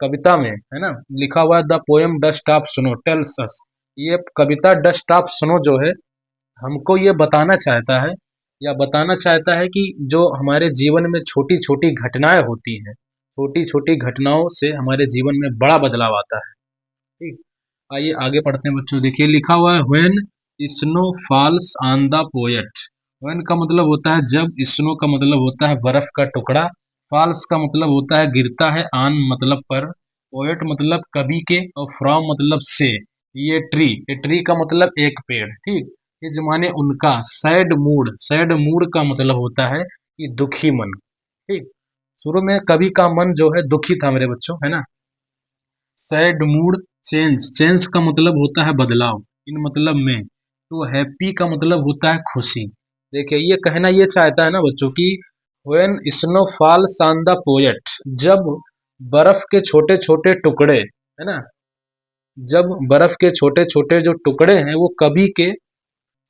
कविता में, है ना, लिखा हुआ the poem dust of snow tells us, ये कविता डस्ट ऑफ स्नो जो है हमको ये बताना चाहता है, या बताना चाहता है कि जो हमारे जीवन में छोटी छोटी घटनाएं होती हैं, छोटी छोटी घटनाओं से हमारे जीवन में बड़ा बदलाव आता है, ठीक। आइए आगे पढ़ते हैं बच्चों। देखिए, लिखा हुआ है when snow falls on the poet. When का मतलब होता है जब, स्नो का मतलब होता है बर्फ का टुकड़ा, फॉल्स का मतलब होता है गिरता है, ऑन मतलब पर, पोएट मतलब कवि के, और फ्रॉम मतलब से। ये ट्री का मतलब एक पेड़, ठीक। ये जो माने उनका, सैड मूड, सैड मूड का मतलब होता है कि दुखी मन, ठीक। शुरू में कवि का मन जो है दुखी था मेरे बच्चों, है ना। सैड मूड, चेंज, चेंज का मतलब होता है बदलाव, इन मतलब में, तो हैप्पी का मतलब होता है खुशी। देखिए, ये कहना ये चाहता है ना बच्चों की when snow falls on the poet, जब बर्फ के छोटे छोटे टुकड़े, है ना, जब बर्फ के छोटे छोटे जो टुकड़े हैं वो कभी के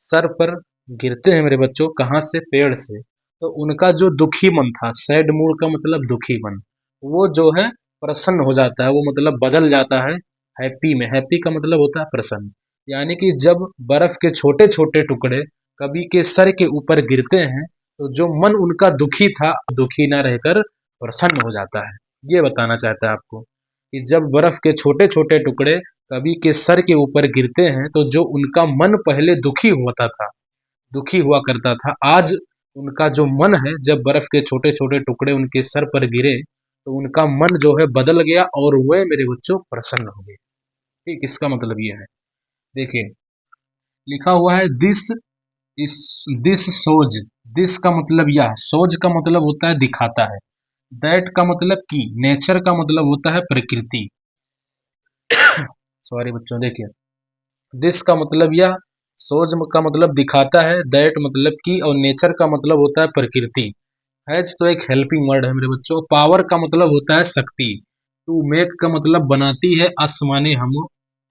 सर पर गिरते हैं मेरे बच्चों, कहाँ से? पेड़ से। तो उनका जो दुखी मन था, सैड मूड का मतलब दुखी मन, वो जो है प्रसन्न हो जाता है, वो मतलब बदल जाता है हैप्पी में। हैप्पी का मतलब होता है प्रसन्न। यानी कि जब बर्फ के छोटे छोटे टुकड़े कभी के सर के ऊपर गिरते हैं तो जो मन उनका दुखी था, दुखी ना रहकर प्रसन्न हो जाता है। ये बताना चाहता है आपको कि जब बर्फ के छोटे छोटे टुकड़े कभी के सर के ऊपर गिरते हैं तो जो उनका मन पहले दुखी होता था, दुखी हुआ करता था, आज उनका जो मन है, जब बर्फ के छोटे छोटे टुकड़े उनके सर पर गिरे तो उनका मन जो है बदल गया और वे मेरे बच्चों प्रसन्न हो गए। ठीक, इसका मतलब ये है। देखिए लिखा हुआ है इस दिस सोज। दिस का मतलब यह, सोज का मतलब होता है दिखाता है, दैट का मतलब की, नेचर का मतलब होता है प्रकृति। सॉरी बच्चों, देखिए दिस का मतलब यह, सोज का मतलब दिखाता है, दैट मतलब की, और नेचर का मतलब होता है प्रकृति। हैज तो एक हेल्पिंग वर्ड है मेरे बच्चों। पावर का मतलब होता है शक्ति। टू मेक का मतलब बनाती है, अस माने हम,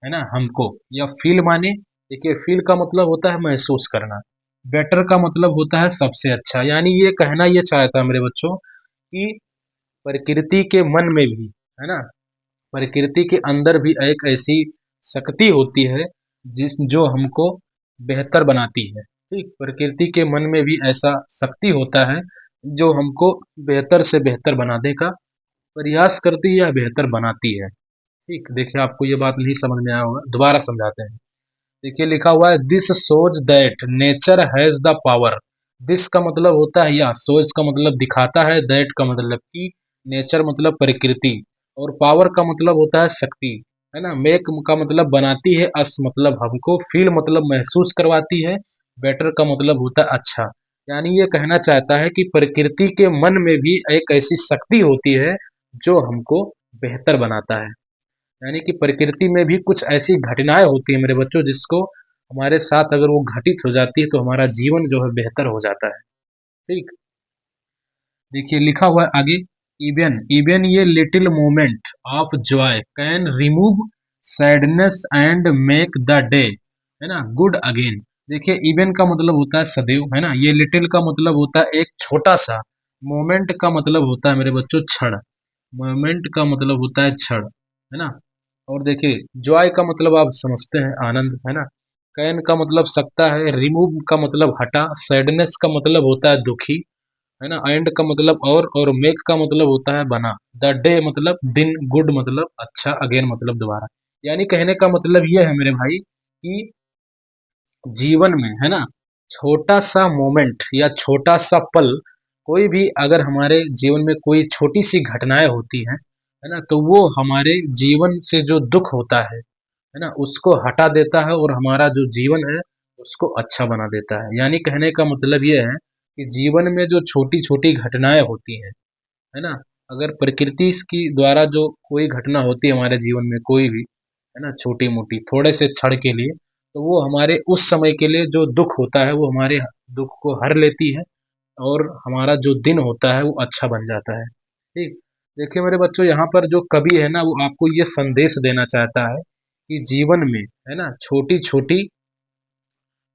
है ना, हमको। या फील माने, देखिए फील का मतलब होता है महसूस करना। बेटर का मतलब होता है सबसे अच्छा। यानी ये कहना ये चाहता है मेरे बच्चों कि प्रकृति के मन में भी, है ना, प्रकृति के अंदर भी एक ऐसी शक्ति होती है जिस जो हमको बेहतर बनाती है। ठीक, प्रकृति के मन में भी ऐसा शक्ति होता है जो हमको बेहतर से बेहतर बनाने का प्रयास करती है या बेहतर बनाती है। ठीक, देखिए आपको ये बात नहीं समझ में आया होगा, दोबारा समझाते हैं। देखिए लिखा हुआ है this shows that nature has the power. This का मतलब होता है या, शोज का मतलब दिखाता है, दैट का मतलब की, नेचर मतलब प्रकृति, और पावर का मतलब होता है शक्ति, है ना। मेक का मतलब बनाती है, अस मतलब हमको, फील मतलब महसूस करवाती है, बेटर का मतलब होता है अच्छा। यानी ये कहना चाहता है कि प्रकृति के मन में भी एक ऐसी शक्ति होती है जो हमको बेहतर बनाता है। यानी कि प्रकृति में भी कुछ ऐसी घटनाएं होती है मेरे बच्चों जिसको हमारे साथ अगर वो घटित हो जाती है तो हमारा जीवन जो है बेहतर हो जाता है। ठीक, देखिए लिखा हुआ है आगे, इवन इवन ये little moment of Joy can remove sadness and make the day, है ना, गुड अगेन। देखिए इवन का मतलब होता है सदैव, है ना, ये लिटिल का मतलब होता है एक छोटा सा, मोमेंट का मतलब होता है मेरे बच्चों क्षण, मोमेंट का मतलब होता है क्षण, है ना। और देखिए जॉय का मतलब आप समझते हैं आनंद, है ना। कैन का मतलब सकता है, रिमूव का मतलब हटा, सैडनेस का मतलब होता है दुखी, है ना, एंड का मतलब और मेक का मतलब होता है बना, द डे मतलब दिन, गुड मतलब अच्छा, अगेन मतलब दोबारा। यानी कहने का मतलब ये है मेरे भाई कि जीवन में, है ना, छोटा सा मोमेंट या छोटा सा पल, कोई भी अगर हमारे जीवन में कोई छोटी सी घटनाएं होती हैं, है ना, तो वो हमारे जीवन से जो दुख होता है ना, उसको हटा देता है और हमारा जो जीवन है उसको अच्छा बना देता है। यानी कहने का मतलब ये है कि जीवन में जो छोटी छोटी घटनाएं होती हैं, है ना, अगर प्रकृति की द्वारा जो कोई घटना होती है हमारे जीवन में कोई भी, है ना, छोटी मोटी थोड़े से क्षण के लिए, तो वो हमारे उस समय के लिए जो दुख होता है वो हमारे दुख को हर लेती है और हमारा जो दिन होता है वो अच्छा बन जाता है। ठीक, देखिए मेरे बच्चों यहाँ पर जो कवि है ना वो आपको ये संदेश देना चाहता है कि जीवन में, है ना, छोटी छोटी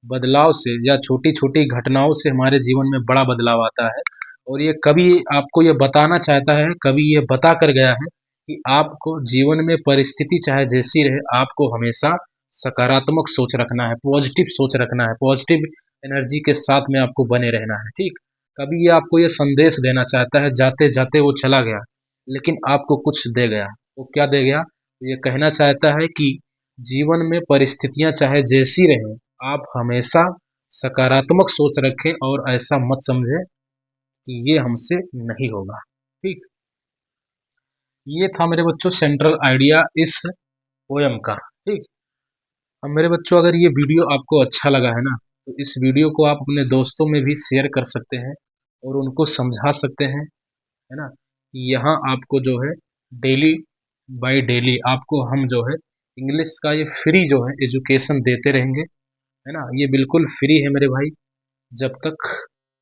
बदलाव से या छोटी छोटी घटनाओं से हमारे जीवन में बड़ा बदलाव आता है। और ये कवि आपको ये बताना चाहता है, कवि ये बता कर गया है कि आपको जीवन में परिस्थिति चाहे जैसी रहे, आपको हमेशा सकारात्मक सोच रखना है, पॉजिटिव सोच रखना है, पॉजिटिव एनर्जी के साथ में आपको बने रहना है। ठीक, कभी ये आपको ये संदेश देना चाहता है, जाते जाते वो चला गया लेकिन आपको कुछ दे गया। वो क्या दे गया? तो ये कहना चाहता है कि जीवन में परिस्थितियां चाहे जैसी रहें, आप हमेशा सकारात्मक सोच रखें और ऐसा मत समझें कि ये हमसे नहीं होगा। ठीक, ये था मेरे बच्चों सेंट्रल आइडिया इस पोयम का। ठीक, अब मेरे बच्चों अगर ये वीडियो आपको अच्छा लगा है ना तो इस वीडियो को आप अपने दोस्तों में भी शेयर कर सकते हैं और उनको समझा सकते हैं, है ना। यहाँ आपको जो है डेली बाय डेली आपको हम जो है इंग्लिश का ये फ्री जो है एजुकेशन देते रहेंगे, है ना। ये बिल्कुल फ्री है मेरे भाई। जब तक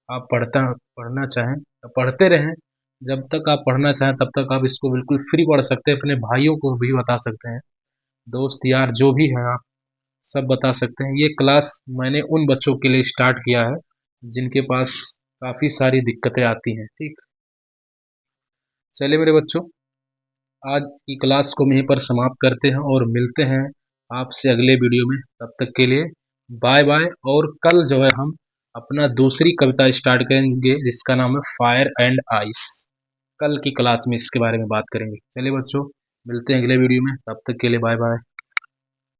आप पढ़ना चाहें तो पढ़ते रहें, जब तक आप पढ़ना चाहें तब तक आप इसको बिल्कुल फ्री पढ़ सकते हैं, अपने भाइयों को भी बता सकते हैं। दोस्त यार जो भी हैं आप सब बता सकते हैं। ये क्लास मैंने उन बच्चों के लिए स्टार्ट किया है जिनके पास काफ़ी सारी दिक्कतें आती हैं। ठीक, चलिए मेरे बच्चों, आज की क्लास को यहीं पर समाप्त करते हैं और मिलते हैं आपसे अगले वीडियो में। तब तक के लिए बाय बाय। और कल जो है हम अपना दूसरी कविता स्टार्ट करेंगे जिसका नाम है फायर एंड आइस। कल की क्लास में इसके बारे में बात करेंगे। चलिए बच्चों, मिलते हैं अगले वीडियो में, तब तक के लिए बाय बाय।